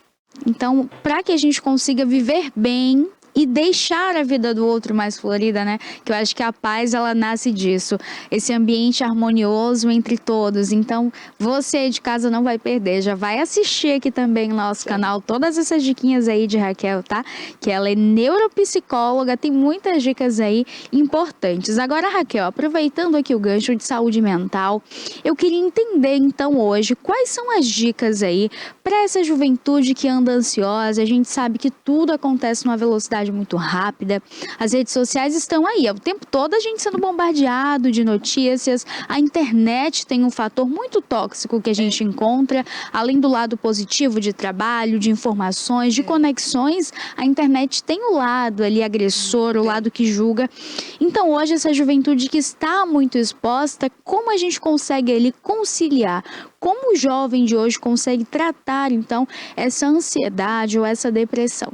Então, para que a gente consiga viver bem e deixar a vida do outro mais florida, né? Que eu acho que a paz, ela nasce disso. Esse ambiente harmonioso entre todos. Então, você de casa não vai perder. Já vai assistir aqui também no nosso canal todas essas diquinhas aí de Raquel, tá? Que ela é neuropsicóloga, tem muitas dicas aí importantes. Agora, Raquel, aproveitando aqui o gancho de saúde mental, eu queria entender, então, hoje, quais são as dicas aí para essa juventude que anda ansiosa. A gente sabe que tudo acontece numa velocidade muito rápida, as redes sociais estão aí, o tempo todo a gente sendo bombardeado de notícias, a internet tem um fator muito tóxico que a gente encontra, além do lado positivo de trabalho, de informações, de conexões, a internet tem o lado ali agressor, o lado que julga. Então hoje essa juventude que está muito exposta, como a gente consegue ali conciliar? Como o jovem de hoje consegue tratar então essa ansiedade ou essa depressão?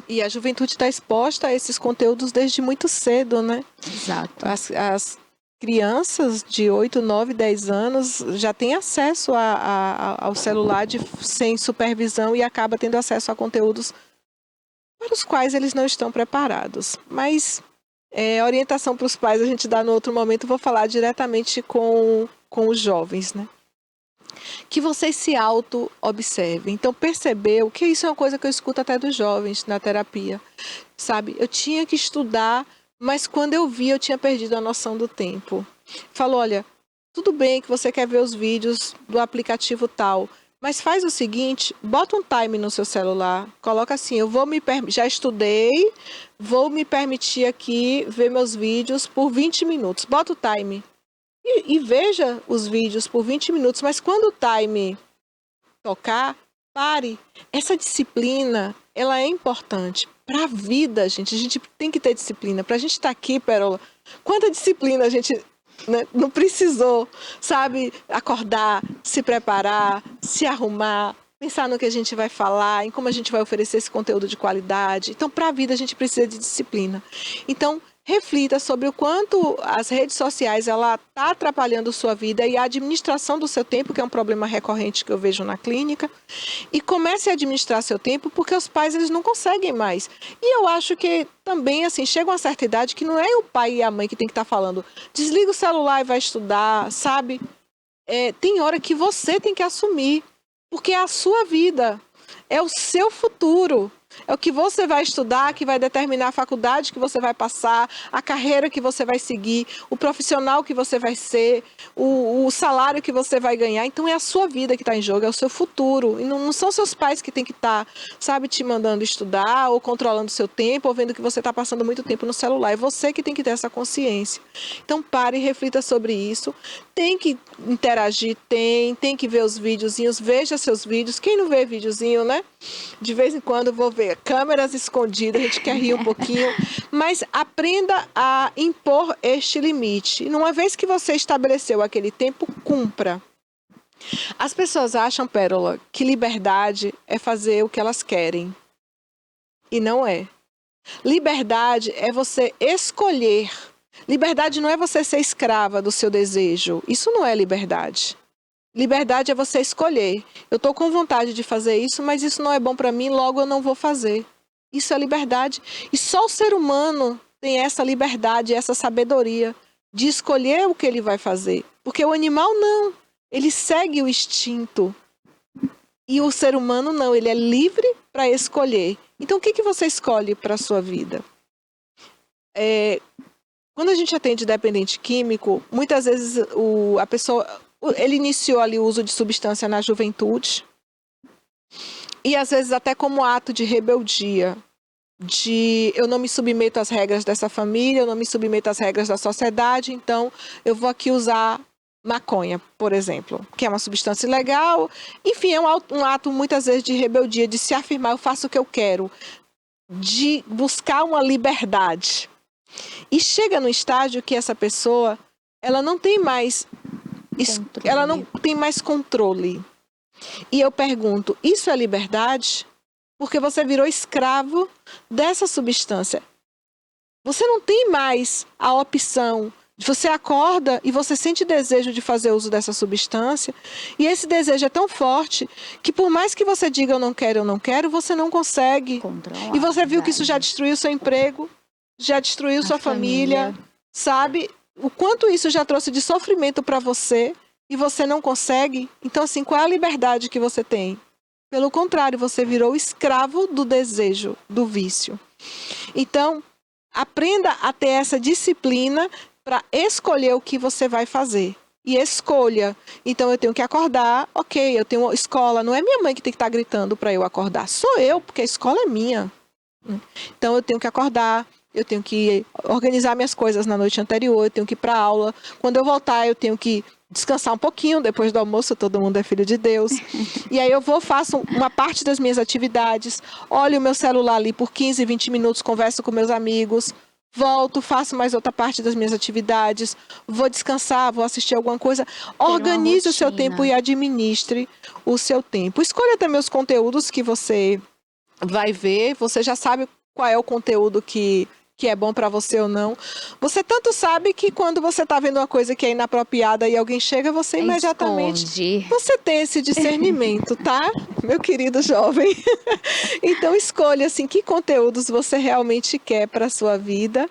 E a juventude está exposta a esses conteúdos desde muito cedo, né? Exato. As crianças de 8, 9, 10 anos já têm acesso ao celular sem supervisão e acaba tendo acesso a conteúdos para os quais eles não estão preparados. Mas orientação para os pais a gente dá no outro momento. Vou falar diretamente com os jovens, né? Que vocês se auto-observem. Então, percebeu que isso é uma coisa que eu escuto até dos jovens na terapia, sabe? Eu tinha que estudar, mas quando eu vi, eu tinha perdido a noção do tempo. Falou, olha, tudo bem que você quer ver os vídeos do aplicativo tal, mas faz o seguinte, bota um time no seu celular, coloca assim, já estudei, vou me permitir aqui ver meus vídeos por 20 minutos. Bota o time. E veja os vídeos por 20 minutos, mas quando o time tocar, pare. Essa disciplina, ela é importante para a vida, gente. A gente tem que ter disciplina. Para a gente estar aqui, Pérola, quanta disciplina a gente não precisou, sabe? Acordar, se preparar, se arrumar, pensar no que a gente vai falar, em como a gente vai oferecer esse conteúdo de qualidade. Então, para a vida, a gente precisa de disciplina. Então, reflita sobre o quanto as redes sociais ela está atrapalhando sua vida e a administração do seu tempo, que é um problema recorrente que eu vejo na clínica. E comece a administrar seu tempo, porque os pais eles não conseguem mais. E eu acho que também, assim, chega uma certa idade que não é o pai e a mãe que tem que estar falando, desliga o celular e vai estudar, sabe? Tem hora que você tem que assumir, porque é a sua vida, é o seu futuro. É o que você vai estudar que vai determinar a faculdade que você vai passar, a carreira que você vai seguir, o profissional que você vai ser, o salário que você vai ganhar. Então é a sua vida que está em jogo, é o seu futuro. E não são seus pais que têm que estar, sabe, te mandando estudar ou controlando o seu tempo ou vendo que você está passando muito tempo no celular. É você que tem que ter essa consciência. Então pare e reflita sobre isso. Tem que interagir, tem que ver os videozinhos, veja seus vídeos. Quem não vê videozinho, né? De vez em quando eu vou ver câmeras escondidas, a gente quer rir um pouquinho, mas aprenda a impor este limite. E uma vez que você estabeleceu aquele tempo, cumpra. As pessoas acham, Pérola, que liberdade é fazer o que elas querem. E não é. Liberdade é você escolher. Liberdade não é você ser escrava do seu desejo. Isso não é liberdade. Liberdade é você escolher. Eu estou com vontade de fazer isso, mas isso não é bom para mim, logo eu não vou fazer. Isso é liberdade. E só o ser humano tem essa liberdade, essa sabedoria de escolher o que ele vai fazer. Porque o animal não. Ele segue o instinto. E o ser humano não. Ele é livre para escolher. Então, o que você escolhe para a sua vida? Quando a gente atende dependente químico, muitas vezes a pessoa... Ele iniciou ali o uso de substância na juventude e às vezes até como ato de rebeldia, de eu não me submeto às regras dessa família, eu não me submeto às regras da sociedade, então eu vou aqui usar maconha, por exemplo, que é uma substância ilegal. Enfim, é um ato muitas vezes de rebeldia, de se afirmar, eu faço o que eu quero, de buscar uma liberdade. E chega no estágio que essa pessoa, ela não tem mais controle. E eu pergunto, isso é liberdade? Porque você virou escravo dessa substância. Você não tem mais a opção. Você acorda e você sente desejo de fazer uso dessa substância. E esse desejo é tão forte que por mais que você diga eu não quero, você não consegue. Controlar, e você viu que isso já destruiu seu emprego, já destruiu sua família, sabe? O quanto isso já trouxe de sofrimento para você e você não consegue. Então, assim, qual é a liberdade que você tem? Pelo contrário, você virou escravo do desejo, do vício. Então, aprenda a ter essa disciplina para escolher o que você vai fazer. E escolha. Então, eu tenho que acordar, ok, eu tenho uma escola. Não é minha mãe que tem que estar gritando para eu acordar. Sou eu, porque a escola é minha. Então, eu tenho que acordar. Eu tenho que organizar minhas coisas na noite anterior, eu tenho que ir para aula. Quando eu voltar, eu tenho que descansar um pouquinho depois do almoço, todo mundo é filho de Deus. E aí eu faço uma parte das minhas atividades, olho o meu celular ali por 15, 20 minutos, converso com meus amigos, volto, faço mais outra parte das minhas atividades, vou descansar, vou assistir alguma coisa. Organize o seu tempo e administre o seu tempo. Escolha também os conteúdos que você vai ver, você já sabe qual é o conteúdo que é bom para você ou não. Você tanto sabe que quando você está vendo uma coisa que é inapropriada e alguém chega, você imediatamente... Você tem esse discernimento, tá? Meu querido jovem. Então, escolha, assim, que conteúdos você realmente quer para a sua vida.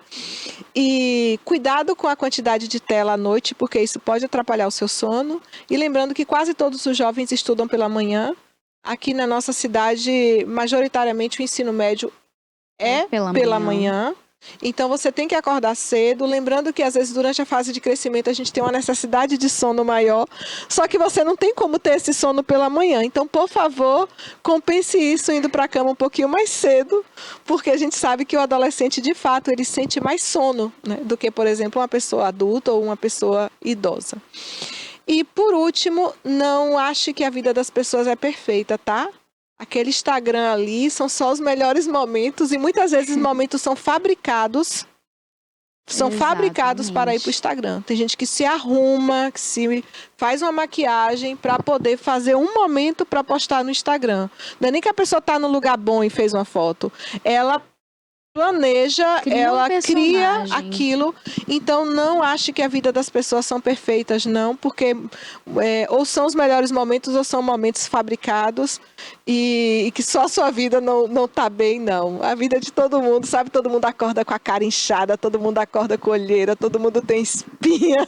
E cuidado com a quantidade de tela à noite, porque isso pode atrapalhar o seu sono. E lembrando que quase todos os jovens estudam pela manhã. Aqui na nossa cidade, majoritariamente, o ensino médio é pela manhã. Então, você tem que acordar cedo, lembrando que às vezes durante a fase de crescimento a gente tem uma necessidade de sono maior, só que você não tem como ter esse sono pela manhã. Então, por favor, compense isso indo para a cama um pouquinho mais cedo, porque a gente sabe que o adolescente, de fato, ele sente mais sono, né, do que, por exemplo, uma pessoa adulta ou uma pessoa idosa. E, por último, não ache que a vida das pessoas é perfeita, tá? Aquele Instagram ali são só os melhores momentos e muitas vezes os momentos são fabricados. São fabricados para ir para o Instagram. Tem gente que se arruma, que se faz uma maquiagem para poder fazer um momento para postar no Instagram. Não é nem que a pessoa está no lugar bom e fez uma foto. Ela planeja, ela cria aquilo. Então, não ache que a vida das pessoas são perfeitas, não. Porque ou são os melhores momentos ou são momentos fabricados e que só a sua vida não está bem, não. A vida de todo mundo, sabe? Todo mundo acorda com a cara inchada, todo mundo acorda com olheira, todo mundo tem espinha.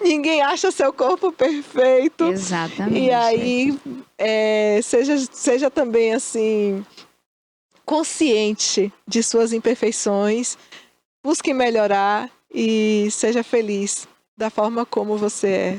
Ninguém acha seu corpo perfeito. Exatamente. E aí, seja também assim... consciente de suas imperfeições, busque melhorar e seja feliz da forma como você é.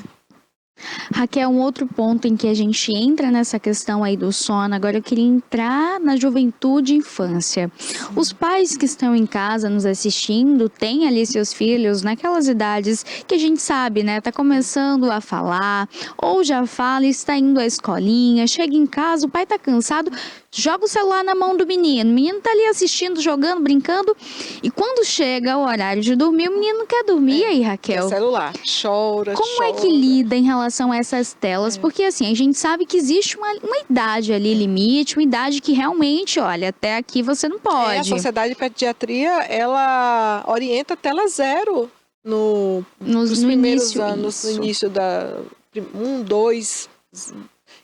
Raquel, um outro ponto em que a gente entra nessa questão aí do sono, agora eu queria entrar na juventude e infância. Os pais que estão em casa nos assistindo têm ali seus filhos naquelas idades que a gente sabe, né? Tá começando a falar, ou já fala e está indo à escolinha, chega em casa, o pai tá cansado, joga o celular na mão do menino. O menino tá ali assistindo, jogando, brincando, e quando chega o horário de dormir, o menino quer dormir. E aí, Raquel? É celular, chora, Como é que lida em relação a essas telas? Porque assim, a gente sabe que existe uma idade ali, limite, uma idade que realmente, olha, até aqui você não pode. A Sociedade de Pediatria, ela orienta tela zero nos primeiros anos, no início da 1, 2...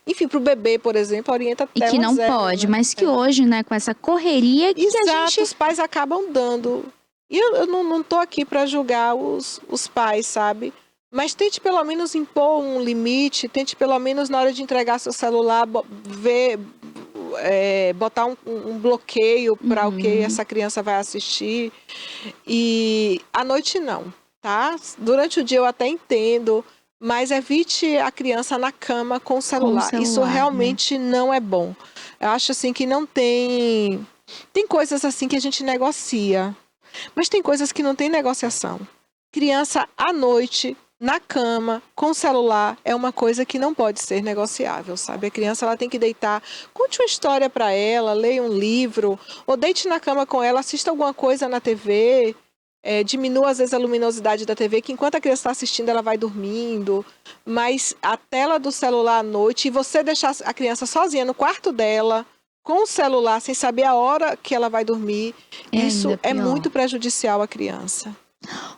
Enfim, para o bebê, por exemplo, orienta tela zero. E que não pode, mas que hoje, né, com essa correria que Exato, a gente... os pais acabam dando. E eu não tô aqui para julgar os pais, sabe? Mas tente pelo menos impor um limite, tente pelo menos na hora de entregar seu celular, botar um bloqueio para o que essa criança vai assistir. E à noite não, tá? Durante o dia eu até entendo, mas evite a criança na cama com o celular. Isso realmente não é bom. Eu acho assim que não tem... Tem coisas assim que a gente negocia, mas tem coisas que não tem negociação. Criança à noite, na cama, com o celular, é uma coisa que não pode ser negociável, sabe? A criança ela tem que deitar, conte uma história para ela, leia um livro, ou deite na cama com ela, assista alguma coisa na TV, diminua às vezes a luminosidade da TV, que enquanto a criança está assistindo ela vai dormindo, mas a tela do celular à noite, e você deixar a criança sozinha no quarto dela, com o celular, sem saber a hora que ela vai dormir, isso é muito prejudicial à criança.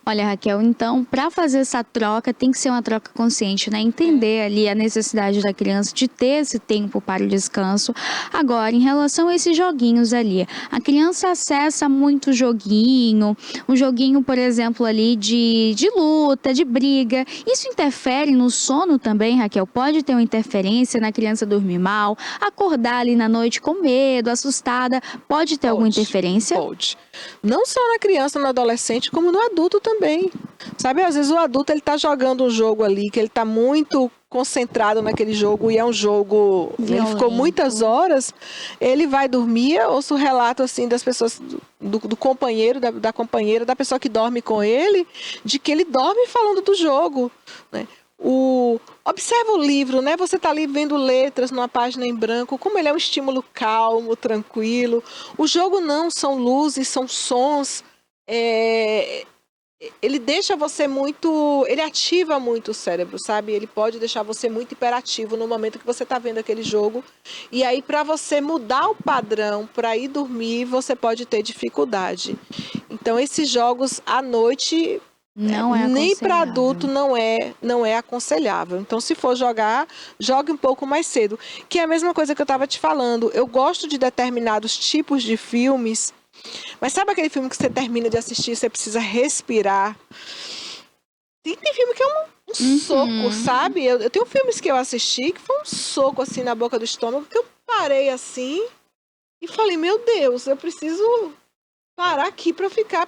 Olha, Raquel, então, para fazer essa troca, tem que ser uma troca consciente, né? Entender ali a necessidade da criança de ter esse tempo para o descanso. Agora, em relação a esses joguinhos ali, a criança acessa muito joguinho, um joguinho, por exemplo, ali de luta, de briga. Isso interfere no sono também, Raquel? Pode ter uma interferência na criança dormir mal, acordar ali na noite com medo, assustada. Pode ter alguma interferência? Pode. Não só na criança, no adolescente, como no adulto também. Sabe, às vezes o adulto ele tá jogando um jogo ali, que ele tá muito concentrado naquele jogo e é um jogo, ele ficou muitas horas, ele vai dormir. Eu ouço relato assim das pessoas, do companheiro, da companheira, da pessoa que dorme com ele, de que ele dorme falando do jogo, né? Observa o livro, né? Você está ali vendo letras numa página em branco, como ele é um estímulo calmo, tranquilo. O jogo não, são luzes, são sons. Ele deixa você muito... Ele ativa muito o cérebro, sabe? Ele pode deixar você muito hiperativo no momento que você está vendo aquele jogo. E aí, para você mudar o padrão, para ir dormir, você pode ter dificuldade. Então, esses jogos à noite... nem para adulto não é aconselhável. Então, se for jogar, jogue um pouco mais cedo. Que é a mesma coisa que eu estava te falando. Eu gosto de determinados tipos de filmes, mas sabe aquele filme que você termina de assistir e você precisa respirar? Tem filme que é um soco, sabe? Eu tenho filmes que eu assisti que foi um soco assim na boca do estômago, que eu parei assim e falei, meu Deus, eu preciso parar aqui para ficar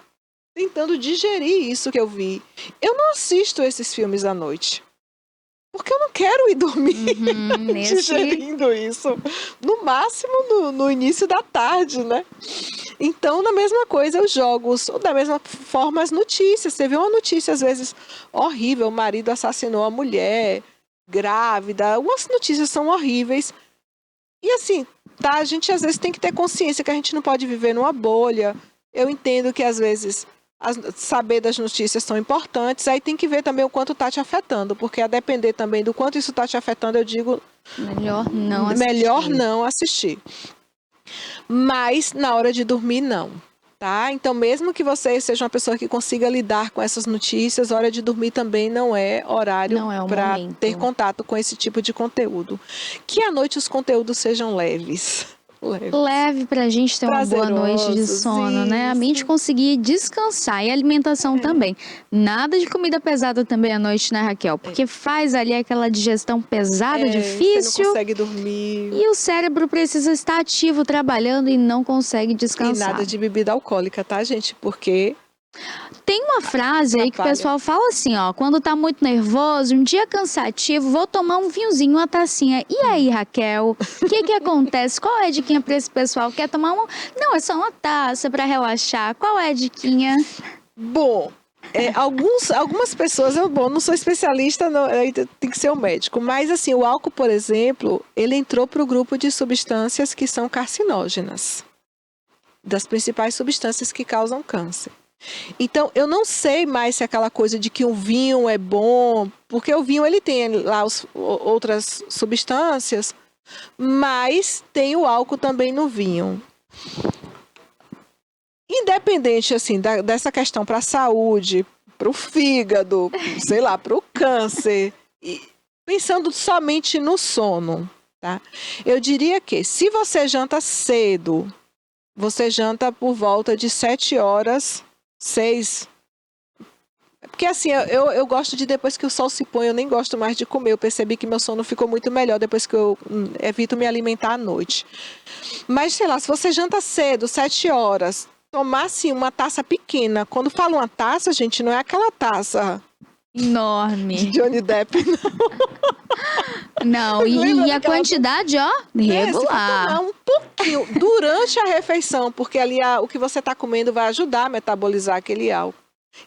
tentando digerir isso que eu vi. Eu não assisto esses filmes à noite, porque eu não quero ir dormir digerindo isso. No máximo no início da tarde, né? Então, na mesma coisa, os jogos, da mesma forma as notícias. Você vê uma notícia, às vezes, horrível, o marido assassinou a mulher, grávida, algumas notícias são horríveis. E assim, tá, a gente às vezes tem que ter consciência que a gente não pode viver numa bolha. Eu entendo que às vezes saber das notícias são importantes, aí tem que ver também o quanto está te afetando, porque a depender também do quanto isso está te afetando, eu digo... Melhor não assistir. Mas na hora de dormir, não. Tá? Então, mesmo que você seja uma pessoa que consiga lidar com essas notícias, hora de dormir também não é horário para ter contato com esse tipo de conteúdo. Que à noite os conteúdos sejam leves. leve pra gente ter uma boa noite de sono, né? A mente conseguir descansar e a alimentação também. Nada de comida pesada também à noite, né, Raquel? Porque faz ali aquela digestão pesada, difícil. Você não consegue dormir. E o cérebro precisa estar ativo, trabalhando e não consegue descansar. E nada de bebida alcoólica, tá, gente? Porque... Tem uma frase aí que o pessoal fala assim, ó, quando tá muito nervoso, um dia cansativo, vou tomar um vinhozinho, uma tacinha. E aí, Raquel, o que acontece? Qual é a diquinha pra esse pessoal? Quer tomar um... Não, é só uma taça pra relaxar. Qual é a diquinha? Bom, algumas pessoas, não sou especialista, tem que ser um médico, mas assim, o álcool, por exemplo, ele entrou pro grupo de substâncias que são carcinógenas, das principais substâncias que causam câncer. Então, eu não sei mais se aquela coisa de que o vinho é bom, porque o vinho ele tem lá outras substâncias, mas tem o álcool também no vinho. Independente assim dessa questão para a saúde, para o fígado, sei lá, para o câncer, e pensando somente no sono, tá? Eu diria que se você janta cedo, você janta por volta de 7 horas, 6. Porque assim, eu gosto de depois que o sol se põe, eu nem gosto mais de comer. Eu percebi que meu sono ficou muito melhor depois que eu evito me alimentar à noite. Mas sei lá, se você janta cedo, 7 horas, tomar assim uma taça pequena. Quando falo uma taça, gente, não é aquela taça enorme de Johnny Depp, não. E a quantidade, ó, regular. Tomar um pouquinho durante a refeição, porque ali o que você está comendo vai ajudar a metabolizar aquele álcool.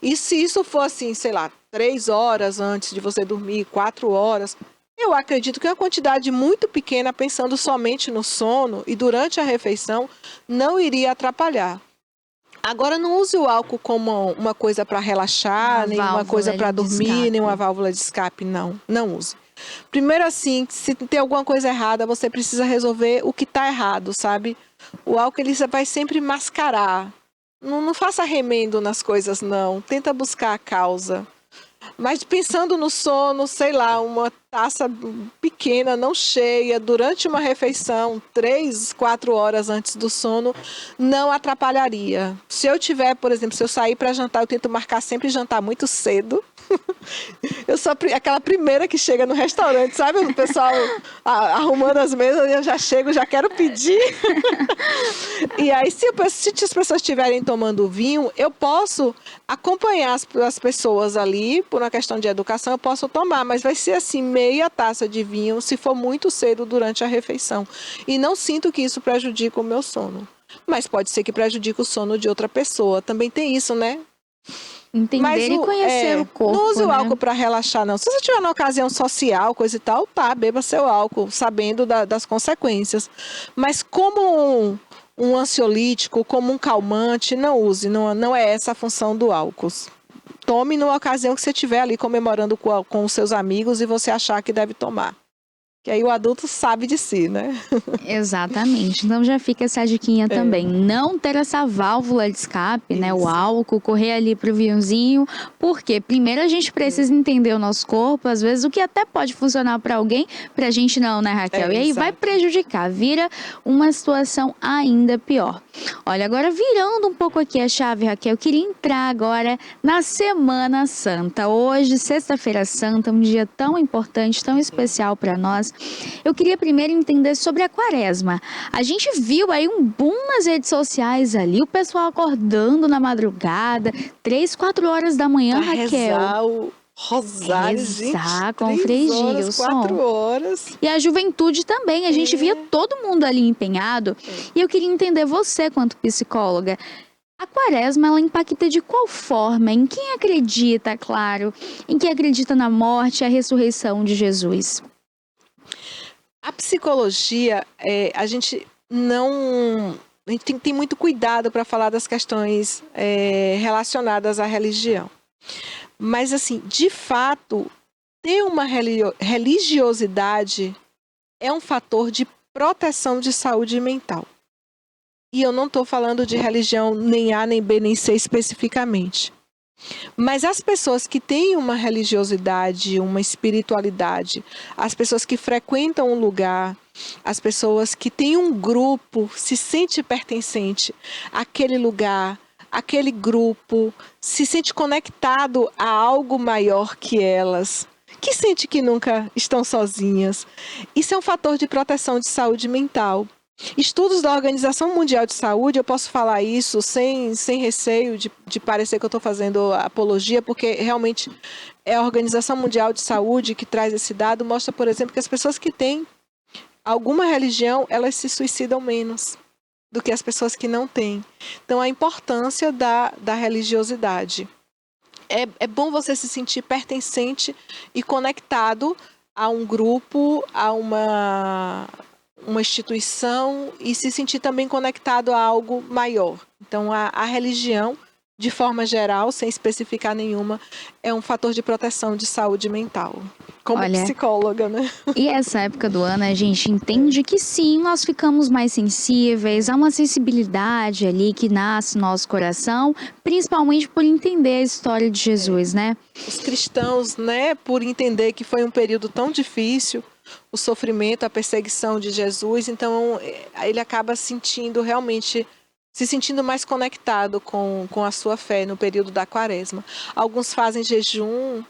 E se isso for assim, sei lá, 3 horas antes de você dormir, 4 horas, eu acredito que uma quantidade muito pequena, pensando somente no sono e durante a refeição, não iria atrapalhar. Agora, não use o álcool como uma coisa para relaxar, nem uma coisa para dormir, nem uma válvula de escape, não use. Primeiro assim, se tem alguma coisa errada, você precisa resolver o que está errado, sabe? O álcool ele vai sempre mascarar. Não faça remendo nas coisas, não. Tenta buscar a causa. Mas pensando no sono, sei lá, uma taça pequena, não cheia, durante uma refeição, 3, 4 horas antes do sono, não atrapalharia. Se eu tiver, por exemplo, se eu sair para jantar, eu tento marcar sempre jantar muito cedo. Eu sou aquela primeira que chega no restaurante, sabe? O pessoal arrumando as mesas, eu já chego, já quero pedir. E aí, se as pessoas estiverem tomando vinho, eu posso acompanhar as pessoas ali, por uma questão de educação, eu posso tomar, mas vai ser assim, meia taça de vinho, se for muito cedo durante a refeição. E não sinto que isso prejudique o meu sono. Mas pode ser que prejudique o sono de outra pessoa. Também tem isso, né? Entender e conhecer o corpo. Não use o né? álcool para relaxar, não. Se você estiver numa ocasião social, coisa e tal, tá, beba seu álcool, sabendo das consequências. Mas como um ansiolítico, como um calmante, não use. Não é essa a função do álcool. Tome numa ocasião que você estiver ali comemorando com os seus amigos e você achar que deve tomar. Que aí o adulto sabe de si, né? Exatamente. Então já fica essa diquinha também. Não ter essa válvula de escape, né? O álcool, correr ali pro vinhozinho. Porque primeiro a gente precisa entender o nosso corpo. Às vezes o que até pode funcionar para alguém, pra gente não, né, Raquel? E aí vai prejudicar. Vira uma situação ainda pior. Olha, agora virando um pouco aqui a chave, Raquel, eu queria entrar agora na Semana Santa. Hoje, Sexta-feira Santa, um dia tão importante, tão especial para nós. Eu queria primeiro entender sobre a Quaresma. A gente viu aí um boom nas redes sociais ali, o pessoal acordando na madrugada, 3, 4 horas da manhã, Raquel. Rezar o rosário, rezar com Frei Gilson. 4 horas. E a juventude também, a gente via todo mundo ali empenhado. E eu queria entender você, quanto psicóloga, a Quaresma, ela impacta de qual forma? Em quem acredita, claro, em quem acredita na morte e a ressurreição de Jesus? A psicologia, a gente tem muito cuidado para falar das questões relacionadas à religião. Mas, assim, de fato, ter uma religiosidade é um fator de proteção de saúde mental. E eu não estou falando de religião nem A, nem B, nem C especificamente. Mas as pessoas que têm uma religiosidade, uma espiritualidade, as pessoas que frequentam um lugar, as pessoas que têm um grupo, se sente pertencente àquele lugar, àquele grupo, se sente conectado a algo maior que elas, que sente que nunca estão sozinhas. Isso é um fator de proteção de saúde mental. Estudos da Organização Mundial de Saúde, eu posso falar isso sem receio de parecer que eu estou fazendo apologia, porque realmente é a Organização Mundial de Saúde que traz esse dado, mostra, por exemplo, que as pessoas que têm alguma religião, elas se suicidam menos do que as pessoas que não têm. Então, a importância da religiosidade. É bom você se sentir pertencente e conectado a um grupo, a uma instituição e se sentir também conectado a algo maior. Então, a religião, de forma geral, sem especificar nenhuma, é um fator de proteção de saúde mental. Como psicóloga, né? E essa época do ano, a gente entende que sim, nós ficamos mais sensíveis, há uma sensibilidade ali que nasce no nosso coração, principalmente por entender a história de Jesus, né? Os cristãos, né, por entender que foi um período tão difícil, o sofrimento, a perseguição de Jesus, então ele acaba se sentindo mais conectado com a sua fé no período da quaresma. Alguns fazem jejum,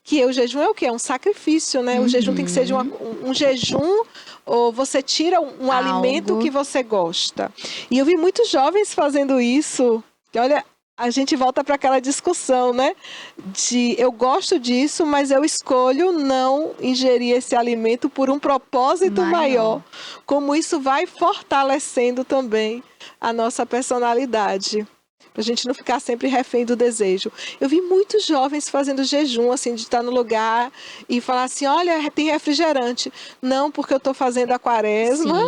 que o jejum é o quê? É um sacrifício, né? O jejum tem que ser de um jejum, ou você tira um alimento que você gosta. E eu vi muitos jovens fazendo isso, que olha, a gente volta para aquela discussão, né? Eu gosto disso, mas eu escolho não ingerir esse alimento por um propósito maior. Como isso vai fortalecendo também a nossa personalidade. Para a gente não ficar sempre refém do desejo. Eu vi muitos jovens fazendo jejum, assim, de estar no lugar e falar assim, olha, tem refrigerante. Não, porque eu estou fazendo a quaresma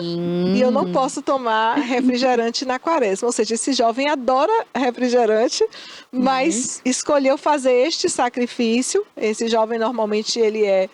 e eu não posso tomar refrigerante na quaresma. Ou seja, esse jovem adora refrigerante, mas escolheu fazer este sacrifício. Esse jovem, normalmente, ele é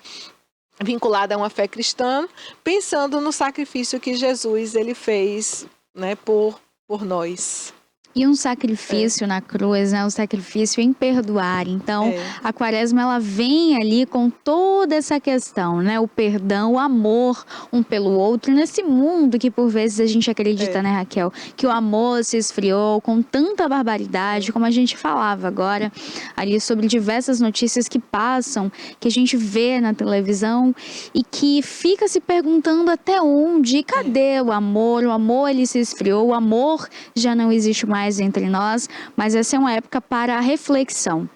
vinculado a uma fé cristã, pensando no sacrifício que Jesus ele fez, né, por nós. E um sacrifício na cruz, né? Um sacrifício em perdoar. Então, a quaresma, ela vem ali com toda essa questão, né? O perdão, o amor um pelo outro. Nesse mundo que, por vezes, a gente acredita, né, Raquel? Que o amor se esfriou com tanta barbaridade, como a gente falava agora, ali sobre diversas notícias que passam, que a gente vê na televisão e que fica se perguntando até onde, cadê o amor? O amor, ele se esfriou, o amor já não existe mais entre nós, mas essa é uma época para a reflexão.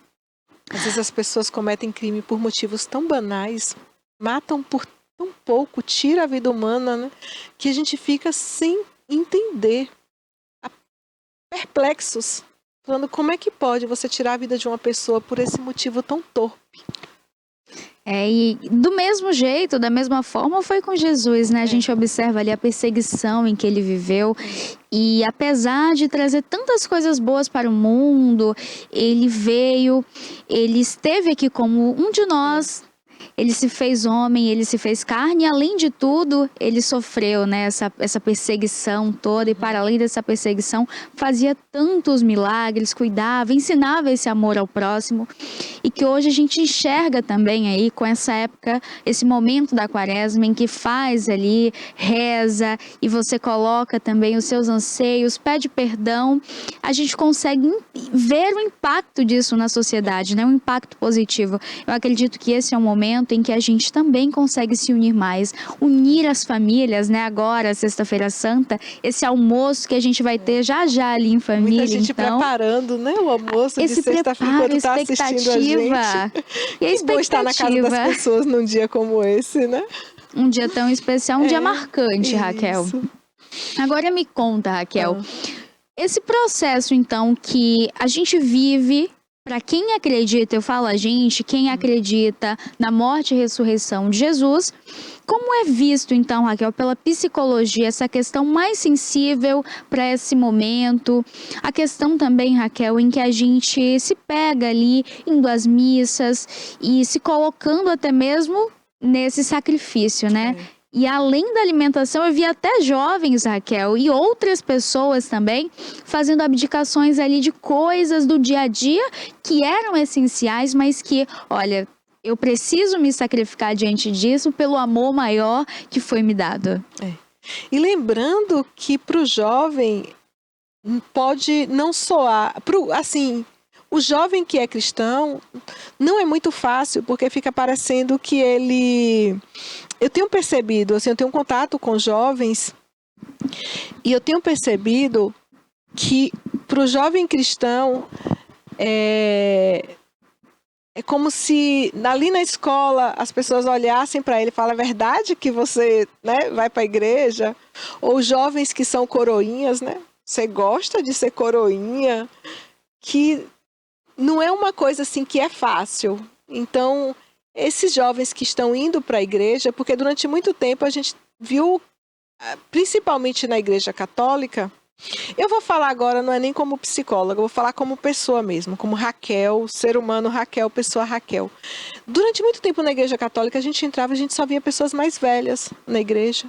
Às vezes as pessoas cometem crime por motivos tão banais, matam por tão pouco, tira a vida humana, né? Que a gente fica sem entender, perplexos, falando como é que pode você tirar a vida de uma pessoa por esse motivo tão torpe. E do mesmo jeito, da mesma forma, foi com Jesus, né? A gente observa ali a perseguição em que ele viveu. E apesar de trazer tantas coisas boas para o mundo, ele veio, ele esteve aqui como um de nós. Ele se fez homem, ele se fez carne e, além de tudo, ele sofreu, né, essa perseguição toda. E, para além dessa perseguição, fazia tantos milagres, cuidava, ensinava esse amor ao próximo. E que hoje a gente enxerga também aí, com essa época, esse momento da quaresma, em que faz ali, reza, e você coloca também os seus anseios, pede perdão. A gente consegue ver o impacto disso na sociedade, né, um impacto positivo. Eu acredito que esse é um momento em que a gente também consegue se unir mais, unir as famílias, né? Agora, Sexta-feira Santa, esse almoço que a gente vai ter já ali em família. Muita gente então, preparando, né? O almoço de sexta-feira, enquanto está assistindo a gente. E a que bom estar na casa das pessoas num dia como esse, né? Um dia tão especial, um dia marcante, Raquel. Agora me conta, Raquel, esse processo, então, que a gente vive. Para quem acredita, eu falo a gente, quem acredita na morte e ressurreição de Jesus, como é visto então, Raquel, pela psicologia, essa questão mais sensível para esse momento? A questão também, Raquel, em que a gente se pega ali, indo às missas e se colocando até mesmo nesse sacrifício, né? E além da alimentação, eu vi até jovens, Raquel, e outras pessoas também, fazendo abdicações ali de coisas do dia a dia que eram essenciais, mas que, olha, eu preciso me sacrificar diante disso pelo amor maior que foi me dado. E lembrando que para o jovem pode não soar, assim, o jovem que é cristão não é muito fácil, porque fica parecendo que ele... Eu tenho percebido, assim, eu tenho um contato com jovens e eu tenho percebido que para o jovem cristão é como se ali na escola as pessoas olhassem para ele e falassem: é verdade que você, né, vai para a igreja? Ou jovens que são coroinhas, né? Você gosta de ser coroinha? Que não é uma coisa assim que é fácil. Então, esses jovens que estão indo para a igreja, porque durante muito tempo a gente viu, principalmente na igreja católica, eu vou falar agora, não é nem como psicóloga, eu vou falar como pessoa mesmo, como Raquel, ser humano Raquel, pessoa Raquel. Durante muito tempo na igreja católica, a gente entrava, a gente só via pessoas mais velhas na igreja.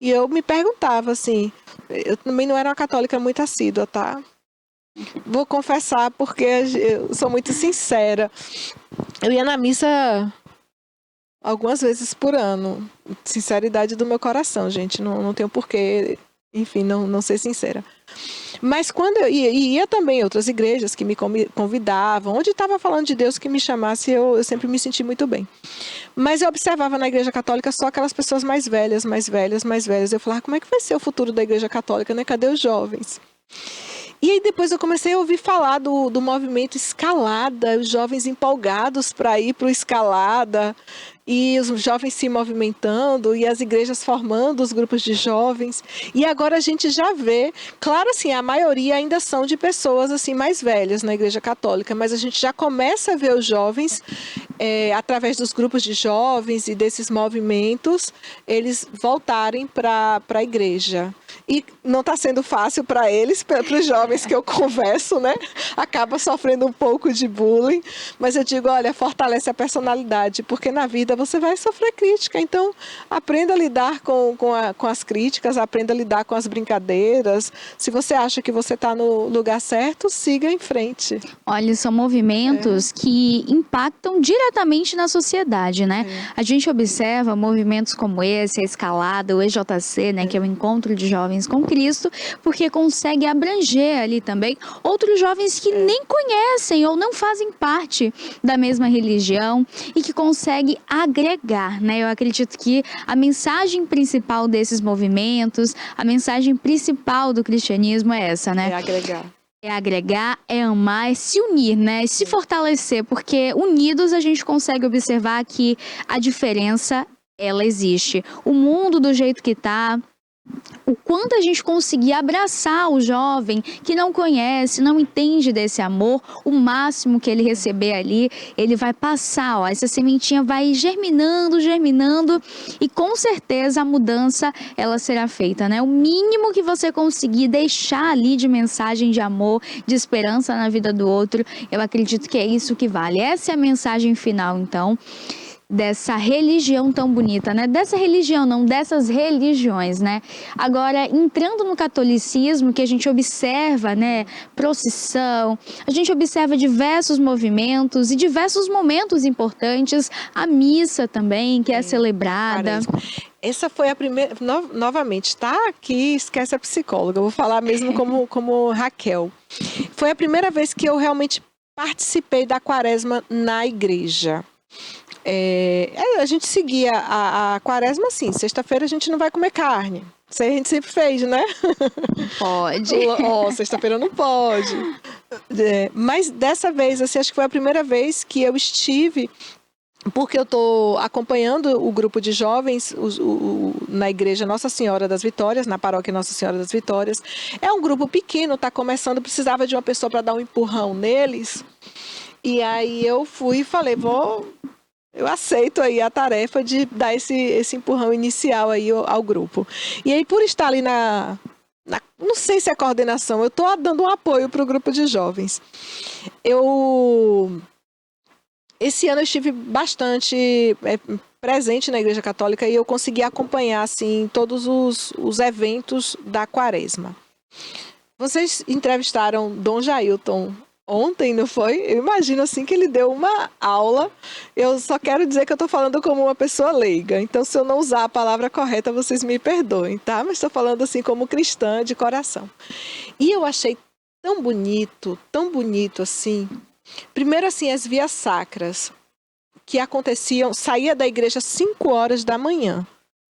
E eu me perguntava assim, eu também não era uma católica muito assídua, tá? Vou confessar, porque eu sou muito sincera. Eu ia na missa algumas vezes por ano. Sinceridade do meu coração, gente. Não tenho porquê, enfim, não ser sincera. Mas quando eu ia também em outras igrejas que me convidavam, onde estava falando de Deus que me chamasse, eu sempre me senti muito bem. Mas eu observava na igreja católica só aquelas pessoas mais velhas, mais velhas, mais velhas. Eu falava: como é que vai ser o futuro da igreja católica, né? Cadê os jovens? E aí depois eu comecei a ouvir falar do movimento Escalada, os jovens empolgados para ir para o Escalada, e os jovens se movimentando, e as igrejas formando os grupos de jovens. E agora a gente já vê, claro, assim, a maioria ainda são de pessoas assim mais velhas na igreja católica, mas a gente já começa a ver os jovens, através dos grupos de jovens e desses movimentos, eles voltarem para a igreja. E não está sendo fácil para eles, para os jovens que eu converso, né? Acaba sofrendo um pouco de bullying, mas eu digo: olha, fortalece a personalidade, porque na vida você vai sofrer crítica, então aprenda a lidar com as críticas, aprenda a lidar com as brincadeiras. Se você acha que você está no lugar certo, siga em frente. Olha, são movimentos que impactam diretamente na sociedade, né? A gente observa movimentos como esse, a Escalada, o EJC, né, que é o Encontro de Jovens com Cristo, porque consegue abranger ali também outros jovens que nem conhecem ou não fazem parte da mesma religião e que consegue agregar, né? Eu acredito que a mensagem principal desses movimentos, a mensagem principal do cristianismo é essa, né? É agregar. É agregar, é amar, é se unir, né? Se fortalecer, porque unidos a gente consegue observar que a diferença, ela existe. O mundo do jeito que tá, o quanto a gente conseguir abraçar o jovem que não conhece, não entende desse amor, o máximo que ele receber ali, ele vai passar, ó, essa sementinha vai germinando, germinando, e com certeza a mudança, ela será feita, né? O mínimo que você conseguir deixar ali de mensagem de amor, de esperança na vida do outro, eu acredito que é isso que vale. Essa é a mensagem final, então, dessa religião tão bonita, né? Dessa religião, não, dessas religiões, né? Agora, entrando no catolicismo, que a gente observa, né, procissão, a gente observa diversos movimentos e diversos momentos importantes, a missa também, que é celebrada. Essa foi a primeira, novamente, tá aqui, esquece a psicóloga, eu vou falar mesmo como Raquel. Foi a primeira vez que eu realmente participei da quaresma na igreja. A gente seguia a quaresma assim, sexta-feira a gente não vai comer carne. Isso aí a gente sempre fez, né? Pode. Sexta-feira não pode. Mas dessa vez, assim, acho que foi a primeira vez que eu estive, porque eu estou acompanhando o grupo de jovens na igreja Nossa Senhora das Vitórias, na paróquia Nossa Senhora das Vitórias. É um grupo pequeno, está começando, precisava de uma pessoa para dar um empurrão neles. E aí eu fui e falei: eu aceito aí a tarefa de dar esse empurrão inicial aí ao grupo. E aí, por estar ali não sei se é coordenação, eu estou dando um apoio para o grupo de jovens. Eu esse ano eu estive bastante presente na Igreja Católica e eu consegui acompanhar assim, todos os eventos da Quaresma. Vocês entrevistaram Dom Jailton ontem, não foi? Eu imagino assim que ele deu uma aula. Eu só quero dizer que eu estou falando como uma pessoa leiga. Então, se eu não usar a palavra correta, vocês me perdoem, tá? Mas estou falando assim como cristã de coração. E eu achei tão bonito assim. Primeiro assim, as vias sacras que aconteciam, saía da igreja às 5 horas da manhã.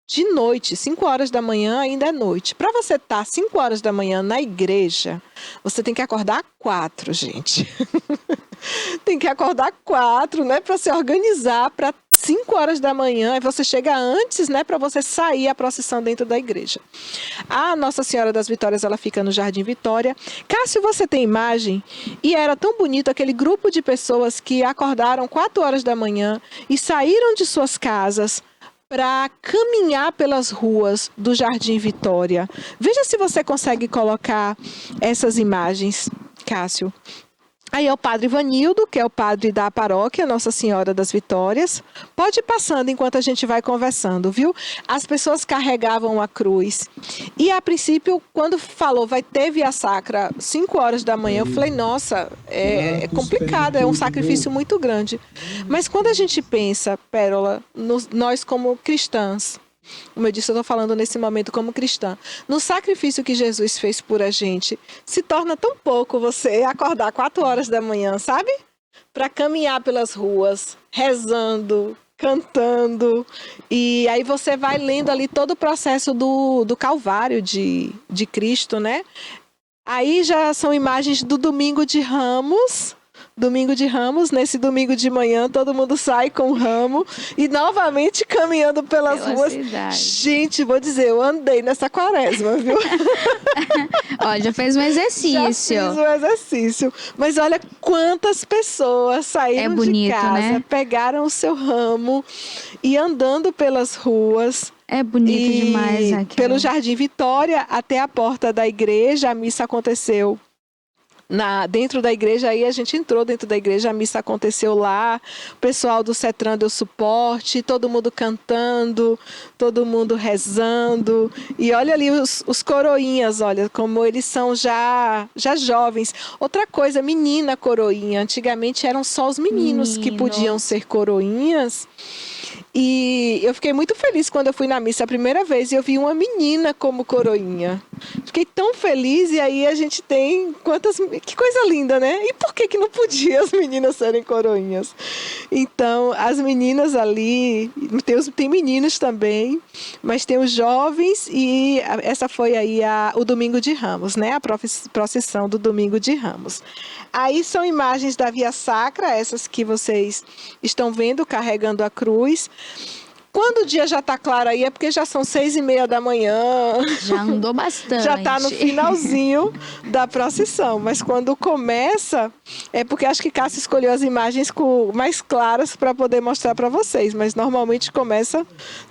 De noite, 5 horas da manhã ainda é noite. Para você estar 5 horas da manhã na igreja, você tem que acordar 4, gente. Tem que acordar 4, né? Para se organizar para 5 horas da manhã. E você chega antes, né? Para você sair a procissão dentro da igreja. A Nossa Senhora das Vitórias, ela fica no Jardim Vitória. Cássio, você tem imagem? E era tão bonito aquele grupo de pessoas que acordaram 4 horas da manhã e saíram de suas casas para caminhar pelas ruas do Jardim Vitória. Veja se você consegue colocar essas imagens, Cássio. Aí é o padre Ivanildo, que é o padre da paróquia Nossa Senhora das Vitórias. Pode ir passando enquanto a gente vai conversando, viu? As pessoas carregavam a cruz. E a princípio, quando falou, vai ter via sacra 5 horas da manhã, eu falei, nossa, é complicado, é um sacrifício muito grande. Mas quando a gente pensa, Pérola, nós como cristãs, como eu disse, eu estou falando nesse momento como cristã, no sacrifício que Jesus fez por a gente, se torna tão pouco você acordar 4 horas da manhã, sabe? Para caminhar pelas ruas, rezando, cantando, e aí você vai lendo ali todo o processo do Calvário de Cristo, né? Aí já são imagens do Domingo de Ramos. Domingo de Ramos, nesse domingo de manhã, todo mundo sai com o ramo e novamente caminhando pelas ruas. Cidade. Gente, vou dizer, eu andei nessa quaresma, viu? Ó, já fez um exercício. Já fiz um exercício. Mas olha quantas pessoas saíram bonito, de casa, né? pegaram o seu ramo e andando pelas ruas. É bonito demais aqui. Pelo Jardim Vitória até a porta da igreja, a missa aconteceu dentro da igreja. Aí a gente entrou dentro da igreja, a missa aconteceu lá, o pessoal do CETRAN deu suporte, todo mundo cantando, todo mundo rezando, e olha ali os coroinhas, olha como eles são já jovens. Outra coisa, menina coroinha, antigamente eram só os meninos que podiam ser coroinhas. E eu fiquei muito feliz quando eu fui na missa a primeira vez e eu vi uma menina como coroinha. Fiquei tão feliz, e aí a gente tem que coisa linda, né? E por que não podia as meninas serem coroinhas? Então, as meninas ali, tem meninos também, mas tem os jovens, e essa foi aí o Domingo de Ramos, né? A procissão do Domingo de Ramos. Aí são imagens da Via Sacra, essas que vocês estão vendo, carregando a cruz. Quando o dia já está claro aí, é porque já são 6:30 da manhã. Já andou bastante. Já está no finalzinho da procissão. Mas quando começa, é porque acho que Cássia escolheu as imagens mais claras para poder mostrar para vocês. Mas normalmente começa,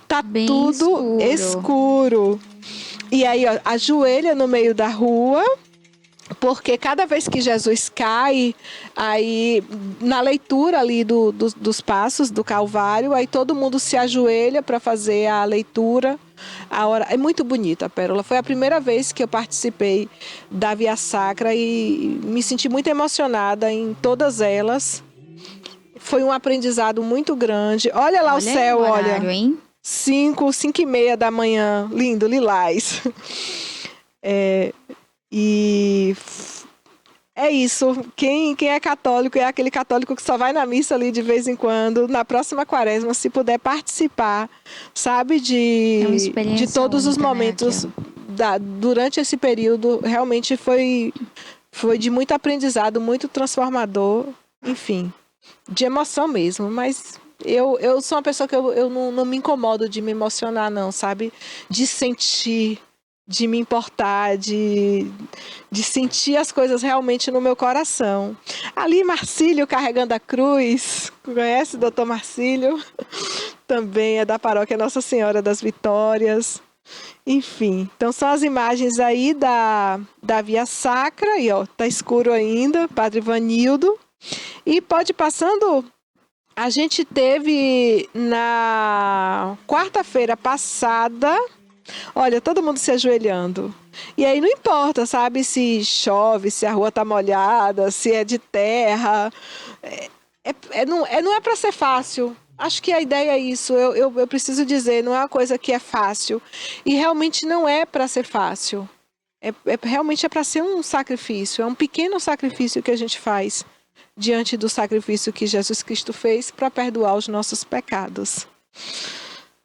tá bem tudo escuro. E aí, ó, ajoelha no meio da rua. Porque cada vez que Jesus cai, aí na leitura ali dos passos do Calvário, aí todo mundo se ajoelha para fazer a leitura. É muito bonita a Pérola. Foi a primeira vez que eu participei da Via Sacra e me senti muito emocionada em todas elas. Foi um aprendizado muito grande. Olha lá o céu, horário, olha. Hein? 5:30 da manhã, lindo, lilás. E é isso. Quem é católico é aquele católico que só vai na missa ali de vez em quando. Na próxima quaresma, se puder participar, sabe, de todos os momentos, né, durante esse período, realmente foi de muito aprendizado, muito transformador, enfim, de emoção mesmo. Mas eu sou uma pessoa que eu não me incomodo de me emocionar, não, sabe, de sentir, de me importar, de sentir as coisas realmente no meu coração. Ali, Marcílio carregando a cruz. Conhece o doutor Marcílio? Também é da paróquia Nossa Senhora das Vitórias. Enfim, então são as imagens aí da Via Sacra. E ó, tá escuro ainda, Padre Ivanildo. E pode ir passando, A gente teve na quarta-feira passada, olha, todo mundo se ajoelhando. E aí não importa, sabe, se chove, se a rua tá molhada, se é de terra. Não é para ser fácil. Acho que a ideia é isso. Eu preciso dizer, não é uma coisa que é fácil. E realmente não é para ser fácil. Realmente é para ser um sacrifício. É um pequeno sacrifício que a gente faz diante do sacrifício que Jesus Cristo fez para perdoar os nossos pecados.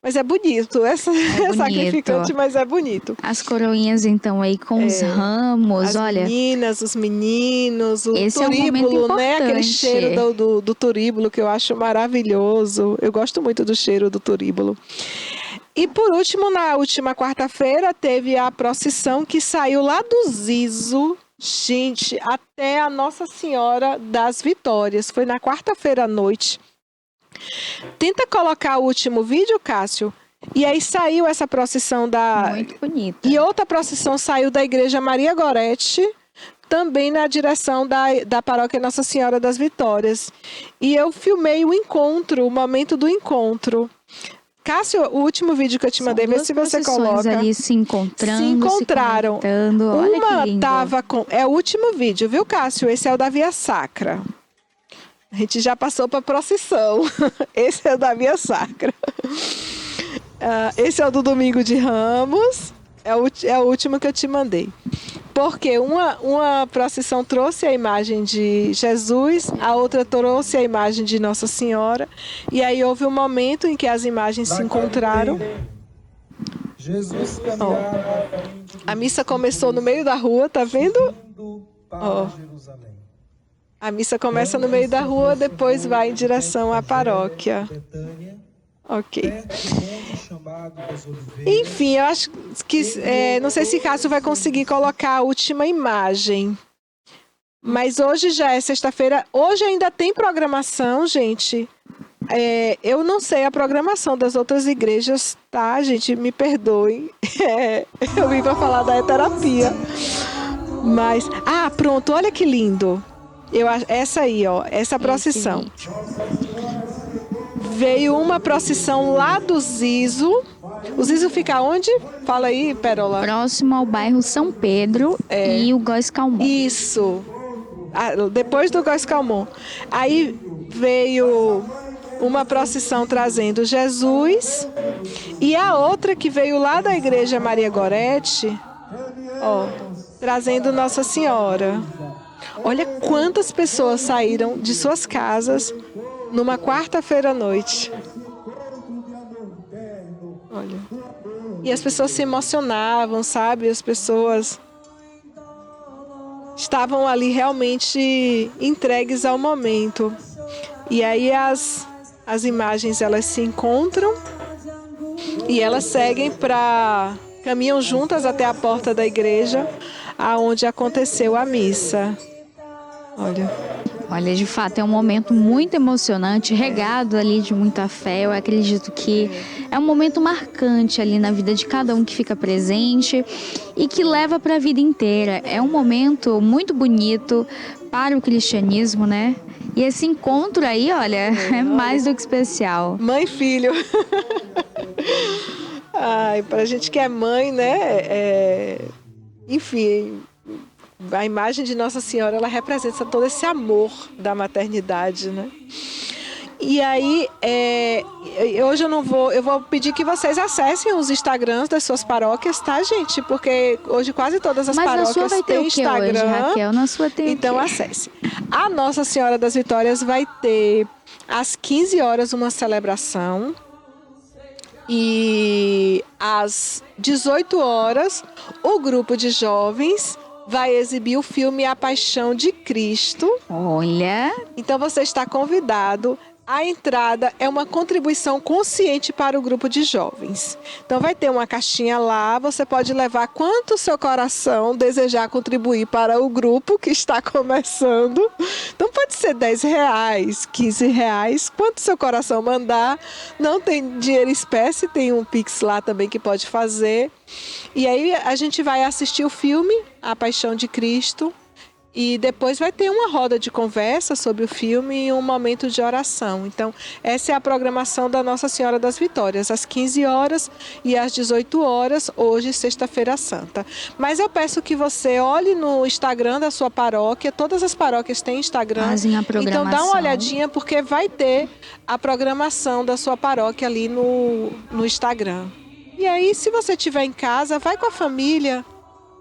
Mas é bonito, é sacrificante, mas é bonito. As coroinhas, então, aí com os ramos, olha. As meninas, os meninos, o esse turíbulo, é um né? Aquele cheiro do turíbulo que eu acho maravilhoso. Eu gosto muito do cheiro do turíbulo. E por último, na última quarta-feira, teve a procissão que saiu lá do Zizo, gente, até a Nossa Senhora das Vitórias. Foi na quarta-feira à noite. Tenta colocar o último vídeo, Cássio. E aí saiu essa procissão da... Muito bonita. E outra procissão saiu da Igreja Maria Gorete, também na direção da paróquia Nossa Senhora das Vitórias. E eu filmei o encontro, o momento do encontro. Cássio, o último vídeo que eu te mandei, vê se você coloca. Ali se encontrando, se encontraram. Olha uma que lindo. tava com... É o último vídeo, viu, Cássio? Esse é o da Via Sacra. A gente já passou para procissão. Esse é o da Via Sacra. Esse é o do Domingo de Ramos. É o último que eu te mandei. Porque uma procissão trouxe a imagem de Jesus, a outra trouxe a imagem de Nossa Senhora. E aí houve um momento em que as imagens se encontraram. A missa começou no meio da rua, tá vendo? A missa começa no meio da rua, depois vai em direção à paróquia. Ok. Enfim, eu acho que... não sei se Cássio vai conseguir colocar a última imagem. Mas hoje já é sexta-feira. Hoje ainda tem programação, gente. Eu não sei a programação das outras igrejas, tá, gente? Me perdoem. Eu vim para falar da terapia. Mas... pronto, olha que lindo. Essa aí, ó, essa procissão. Veio uma procissão lá do Zizo. O Zizo fica onde? Fala aí, Pérola. Próximo ao bairro São Pedro e o Góis Calmon. Isso. Depois do Góis Calmon. Aí veio uma procissão trazendo Jesus. E a outra que veio lá da Igreja Maria Gorete, trazendo Nossa Senhora. Olha quantas pessoas saíram de suas casas numa quarta-feira à noite. Olha. E as pessoas se emocionavam, sabe? As pessoas estavam ali realmente entregues ao momento. E aí as imagens, elas se encontram e elas seguem caminham juntas até a porta da igreja, aonde aconteceu a missa. Olha, de fato, é um momento muito emocionante, regado ali de muita fé. Eu acredito que é um momento marcante ali na vida de cada um que fica presente e que leva para a vida inteira. É um momento muito bonito para o cristianismo, né? E esse encontro aí, olha, é mais do que especial. Mãe e filho. Pra gente que é mãe, né? Enfim... A imagem de Nossa Senhora, ela representa todo esse amor da maternidade, né? E aí, hoje eu vou pedir que vocês acessem os Instagrams das suas paróquias, tá, gente? Porque hoje quase todas as paróquias têm Instagram. Hoje, Raquel? Na sua tem então acesse. A Nossa Senhora das Vitórias vai ter às 15 horas uma celebração. E às 18 horas, o grupo de jovens vai exibir o filme A Paixão de Cristo. Olha! Então você está convidado. A entrada é uma contribuição consciente para o grupo de jovens. Então vai ter uma caixinha lá, você pode levar quanto seu coração desejar contribuir para o grupo que está começando. Então pode ser R$10, R$15, quanto seu coração mandar. Não tem dinheiro em espécie, tem um Pix lá também que pode fazer. E aí a gente vai assistir o filme A Paixão de Cristo. E depois vai ter uma roda de conversa sobre o filme e um momento de oração. Então, essa é a programação da Nossa Senhora das Vitórias, às 15 horas e às 18 horas, hoje, Sexta-feira Santa. Mas eu peço que você olhe no Instagram da sua paróquia, todas as paróquias têm Instagram. Fazem a programação. Então, dá uma olhadinha, porque vai ter a programação da sua paróquia ali no Instagram. E aí, se você estiver em casa, vai com a família,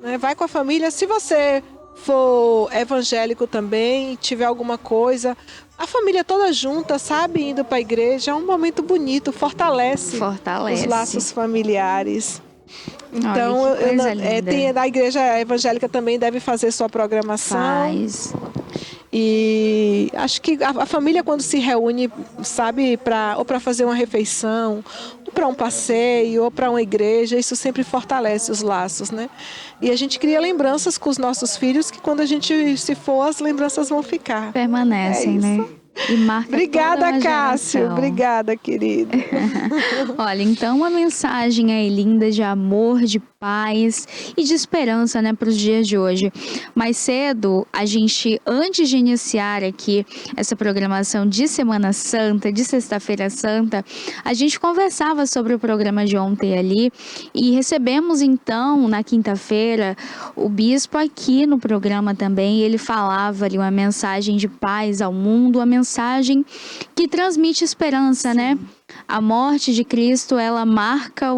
né? Vai com a família. Se você for evangélico também, tiver alguma coisa, a família toda junta, sabe, indo para a igreja, é um momento bonito, fortalece os laços familiares. Então, a igreja evangélica também deve fazer sua programação. Faz. E acho que a família, quando se reúne, sabe, ou para fazer uma refeição, ou para um passeio, ou para uma igreja, isso sempre fortalece os laços, né? E a gente cria lembranças com os nossos filhos, que quando a gente se for, as lembranças vão ficar. Permanecem, né? E marca Obrigada, toda uma Cássio. geração. Obrigada, querido. Olha, então uma mensagem aí linda de amor, de paz e de esperança, né, para os dias de hoje. Mais cedo, a gente, antes de iniciar aqui essa programação de Semana Santa, de Sexta-feira Santa, a gente conversava sobre o programa de ontem ali e recebemos então, na quinta-feira, o bispo aqui no programa também. Ele falava ali uma mensagem de paz ao mundo, uma mensagem que transmite esperança, sim, né? A morte de Cristo, ela marca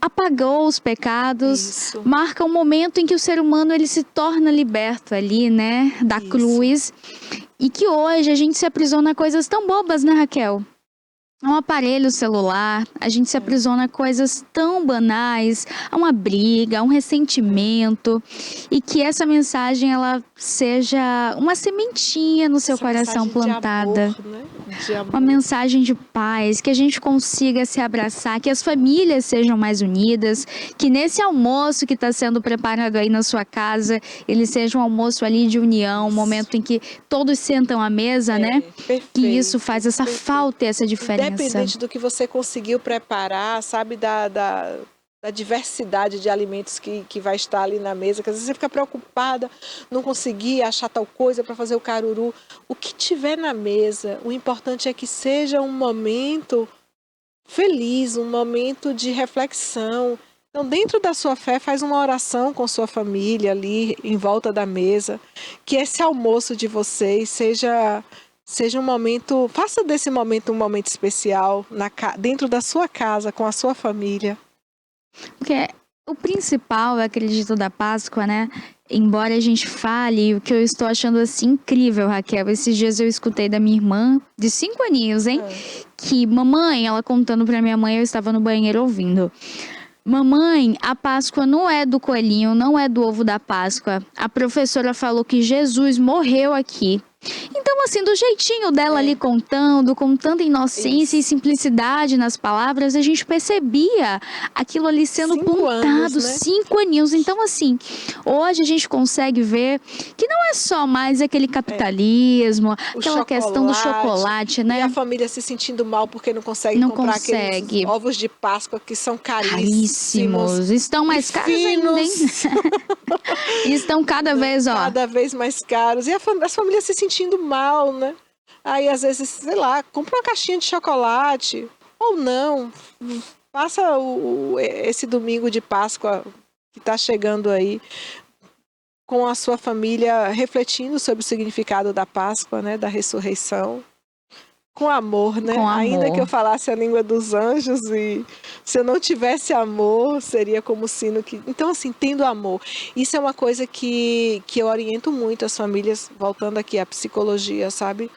apagou os pecados, isso, marca um momento em que o ser humano ele se torna liberto ali, né, da isso, cruz, e que hoje a gente se aprisiona a coisas tão bobas, né, Raquel? Um aparelho celular, a gente se aprisiona a coisas tão banais, a uma briga, a um ressentimento, e que essa mensagem ela seja uma sementinha no seu coração plantada. De amor, né? De amor. Uma mensagem de paz, que a gente consiga se abraçar, que as famílias sejam mais unidas, que nesse almoço que está sendo preparado aí na sua casa, ele seja um almoço ali de união, um momento em que todos sentam à mesa, né? Perfeito, que isso faz essa falta e essa diferença. Independente do que você conseguiu preparar, sabe, da diversidade de alimentos que vai estar ali na mesa, que às vezes você fica preocupada, não conseguir achar tal coisa para fazer o caruru. O que tiver na mesa, o importante é que seja um momento feliz, um momento de reflexão. Então, dentro da sua fé, faz uma oração com sua família ali, em volta da mesa, que esse almoço de vocês seja um momento, faça desse momento um momento especial dentro da sua casa, com a sua família. Porque o principal, eu acredito, da Páscoa, né? Embora a gente fale, o que eu estou achando assim incrível, Raquel, esses dias eu escutei da minha irmã, de 5 aninhos, hein? Que mamãe, ela contando pra minha mãe, eu estava no banheiro ouvindo. Mamãe, a Páscoa não é do coelhinho, não é do ovo da Páscoa. A professora falou que Jesus morreu aqui. Então, assim, do jeitinho dela ali contando, com tanta inocência e simplicidade nas palavras, a gente percebia aquilo ali sendo pontado, 5 aninhos. Então, assim, hoje a gente consegue ver que não é só mais aquele capitalismo, aquela questão do chocolate, né? E a família se sentindo mal porque não consegue comprar aqueles ovos de Páscoa que são caríssimos. Estão mais caros ainda, hein? Estão cada vez mais caros. E as famílias se sentindo mal, né? Aí, às vezes, sei lá, compra uma caixinha de chocolate, ou não. Passa esse domingo de Páscoa que está chegando aí, com a sua família, refletindo sobre o significado da Páscoa, né? Da ressurreição. Com amor, né? Ainda que eu falasse a língua dos anjos e se eu não tivesse amor, seria como o sino que... Então, assim, tendo amor. Isso é uma coisa que eu oriento muito as famílias, voltando aqui à psicologia, sabe?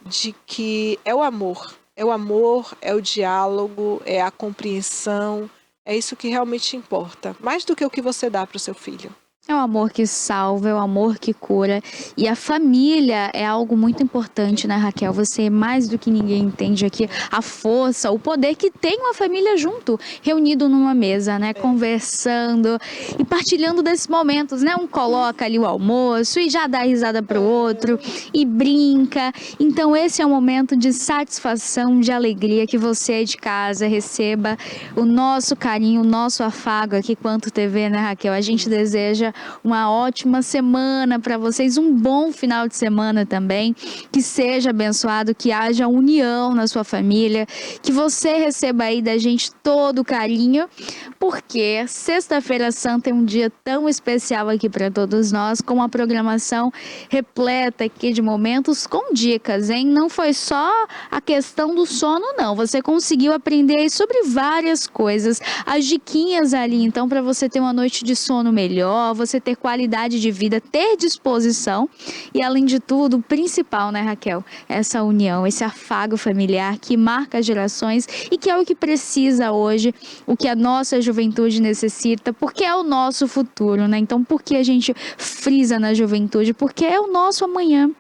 De que é o amor. É o amor, é o diálogo, é a compreensão. É isso que realmente importa. Mais do que o que você dá para o seu filho. É o amor que salva, é o amor que cura. E a família é algo muito importante, né, Raquel? Você mais do que ninguém entende aqui a força, o poder que tem uma família junto, reunido numa mesa, né? Conversando e partilhando desses momentos, né? Um coloca ali o almoço e já dá risada pro outro e brinca. Então esse é um momento de satisfação, de alegria, que você de casa receba o nosso carinho, o nosso afago aqui, Quanto TV, né, Raquel? A gente deseja uma ótima semana para vocês, um bom final de semana também, que seja abençoado, que haja união na sua família, que você receba aí da gente todo o carinho, porque Sexta-feira Santa é um dia tão especial aqui para todos nós, com uma programação repleta aqui de momentos com dicas, hein? Não foi só a questão do sono, não. Você conseguiu aprender aí sobre várias coisas, as diquinhas ali, então, para você ter uma noite de sono melhor, você ter qualidade de vida, ter disposição e, além de tudo, o principal, né, Raquel? Essa união, esse afago familiar que marca gerações e que é o que precisa hoje, o que a nossa juventude necessita, porque é o nosso futuro, né? Então, por que a gente frisa na juventude? Porque é o nosso amanhã.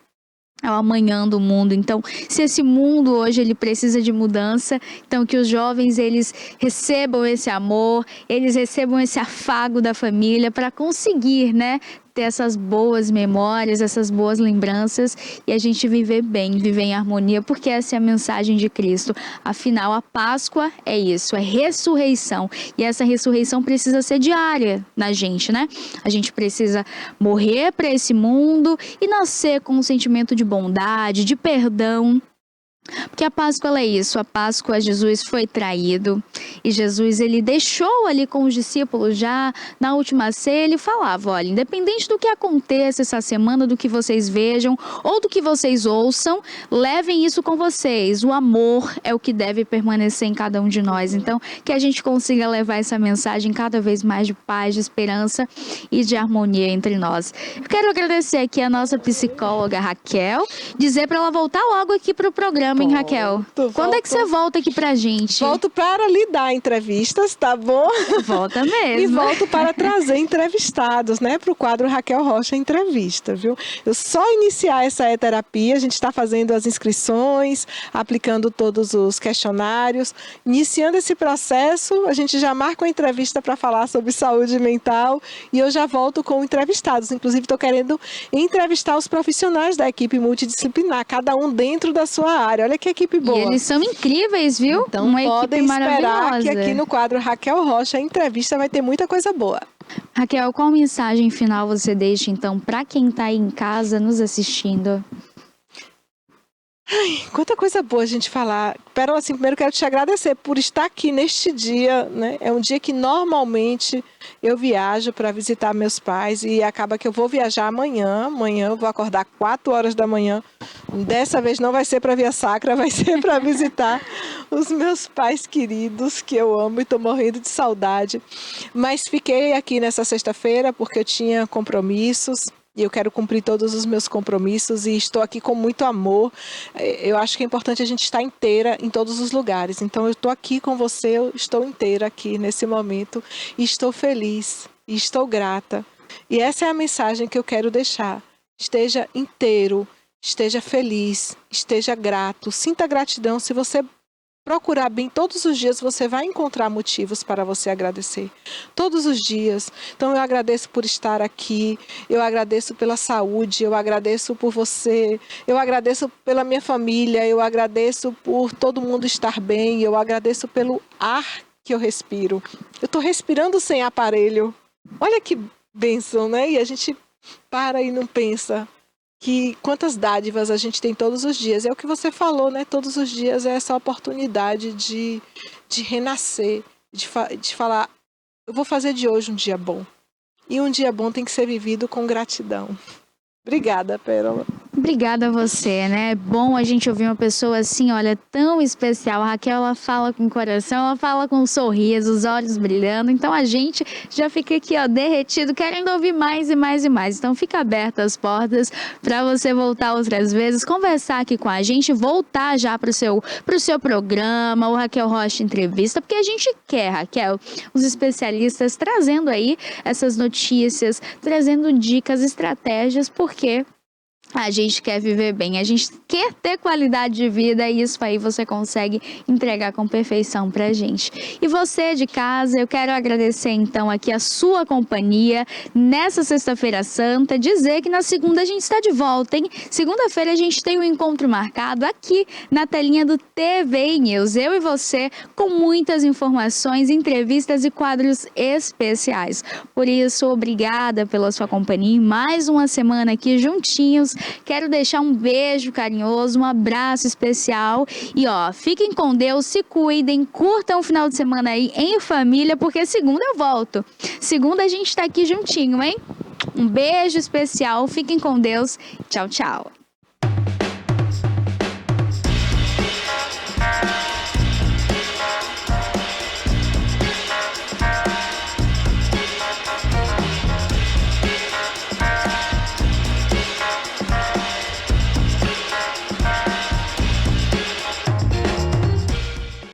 É o amanhã do mundo. Então, se esse mundo hoje ele precisa de mudança, então que os jovens eles recebam esse amor, eles recebam esse afago da família para conseguir, né, ter essas boas memórias, essas boas lembranças e a gente viver bem, viver em harmonia, porque essa é a mensagem de Cristo. Afinal, a Páscoa é isso, é ressurreição. E essa ressurreição precisa ser diária na gente, né? A gente precisa morrer para esse mundo e nascer com um sentimento de bondade, de perdão. Porque a Páscoa ela é isso, a Páscoa Jesus foi traído e Jesus ele deixou ali com os discípulos já na última ceia, ele falava, olha, independente do que aconteça essa semana, do que vocês vejam ou do que vocês ouçam, levem isso com vocês, o amor é o que deve permanecer em cada um de nós, então que a gente consiga levar essa mensagem cada vez mais de paz, de esperança e de harmonia entre nós. Eu quero agradecer aqui a nossa psicóloga Raquel, dizer para ela voltar logo aqui para o programa, hein, Raquel? Quando é que você volta aqui pra gente? Volto para lhe dar entrevistas, tá bom? Volta mesmo. E volto para trazer entrevistados, né? Para o quadro Raquel Rocha Entrevista, viu? Eu só iniciar essa terapia, a gente está fazendo as inscrições, aplicando todos os questionários. Iniciando esse processo, a gente já marca uma entrevista para falar sobre saúde mental e eu já volto com entrevistados. Inclusive, estou querendo entrevistar os profissionais da equipe multidisciplinar, cada um dentro da sua área. Olha que equipe boa. E eles são incríveis, viu? Então uma podem equipe esperar maravilhosa. que aqui no quadro Raquel Rocha Entrevista vai ter muita coisa boa. Raquel, qual mensagem final você deixa então para quem está aí em casa nos assistindo? Ai, quanta coisa boa a gente falar. Pérola, assim, primeiro quero te agradecer por estar aqui neste dia, né? É um dia que normalmente eu viajo para visitar meus pais e acaba que eu vou viajar amanhã. Amanhã eu vou acordar 4 horas da manhã. Dessa vez não vai ser para Via Sacra, vai ser para visitar os meus pais queridos, que eu amo e estou morrendo de saudade. Mas fiquei aqui nessa sexta-feira porque eu tinha compromissos. E eu quero cumprir todos os meus compromissos e estou aqui com muito amor. Eu acho que é importante a gente estar inteira em todos os lugares. Então, eu estou aqui com você, eu estou inteira aqui nesse momento. E estou feliz, e estou grata. E essa é a mensagem que eu quero deixar. Esteja inteiro, esteja feliz, esteja grato. Sinta gratidão. Se você procurar bem todos os dias, você vai encontrar motivos para você agradecer. Todos os dias. Então, eu agradeço por estar aqui, eu agradeço pela saúde, eu agradeço por você, eu agradeço pela minha família, eu agradeço por todo mundo estar bem, eu agradeço pelo ar que eu respiro. Eu estou respirando sem aparelho. Olha que bênção, né? E a gente para e não pensa que quantas dádivas a gente tem todos os dias. É o que você falou, né? Todos os dias é essa oportunidade de renascer, de falar, eu vou fazer de hoje um dia bom. E um dia bom tem que ser vivido com gratidão. Obrigada, Pérola. Obrigada a você, né? É bom a gente ouvir uma pessoa assim, olha, tão especial. A Raquel, ela fala com o coração, ela fala com um sorriso, os olhos brilhando. Então a gente já fica aqui, ó, derretido, querendo ouvir mais e mais e mais. Então fica aberta as portas para você voltar outras vezes, conversar aqui com a gente, voltar já pro seu programa, o Raquel Rocha Entrevista, porque a gente quer, Raquel, os especialistas trazendo aí essas notícias, trazendo dicas, estratégias, porque A gente quer viver bem, a gente quer ter qualidade de vida e isso aí você consegue entregar com perfeição pra gente. E você de casa, eu quero agradecer então aqui a sua companhia nessa sexta-feira santa, dizer que na segunda a gente está de volta, hein? Segunda-feira a gente tem um encontro marcado aqui na telinha do TV News, eu e você, com muitas informações, entrevistas e quadros especiais. Por isso, obrigada pela sua companhia, mais uma semana aqui juntinhos. Quero deixar um beijo carinhoso, um abraço especial e fiquem com Deus, se cuidem, curtam o final de semana aí em família, porque segunda eu volto. Segunda a gente tá aqui juntinho, hein? Um beijo especial, fiquem com Deus, tchau, tchau.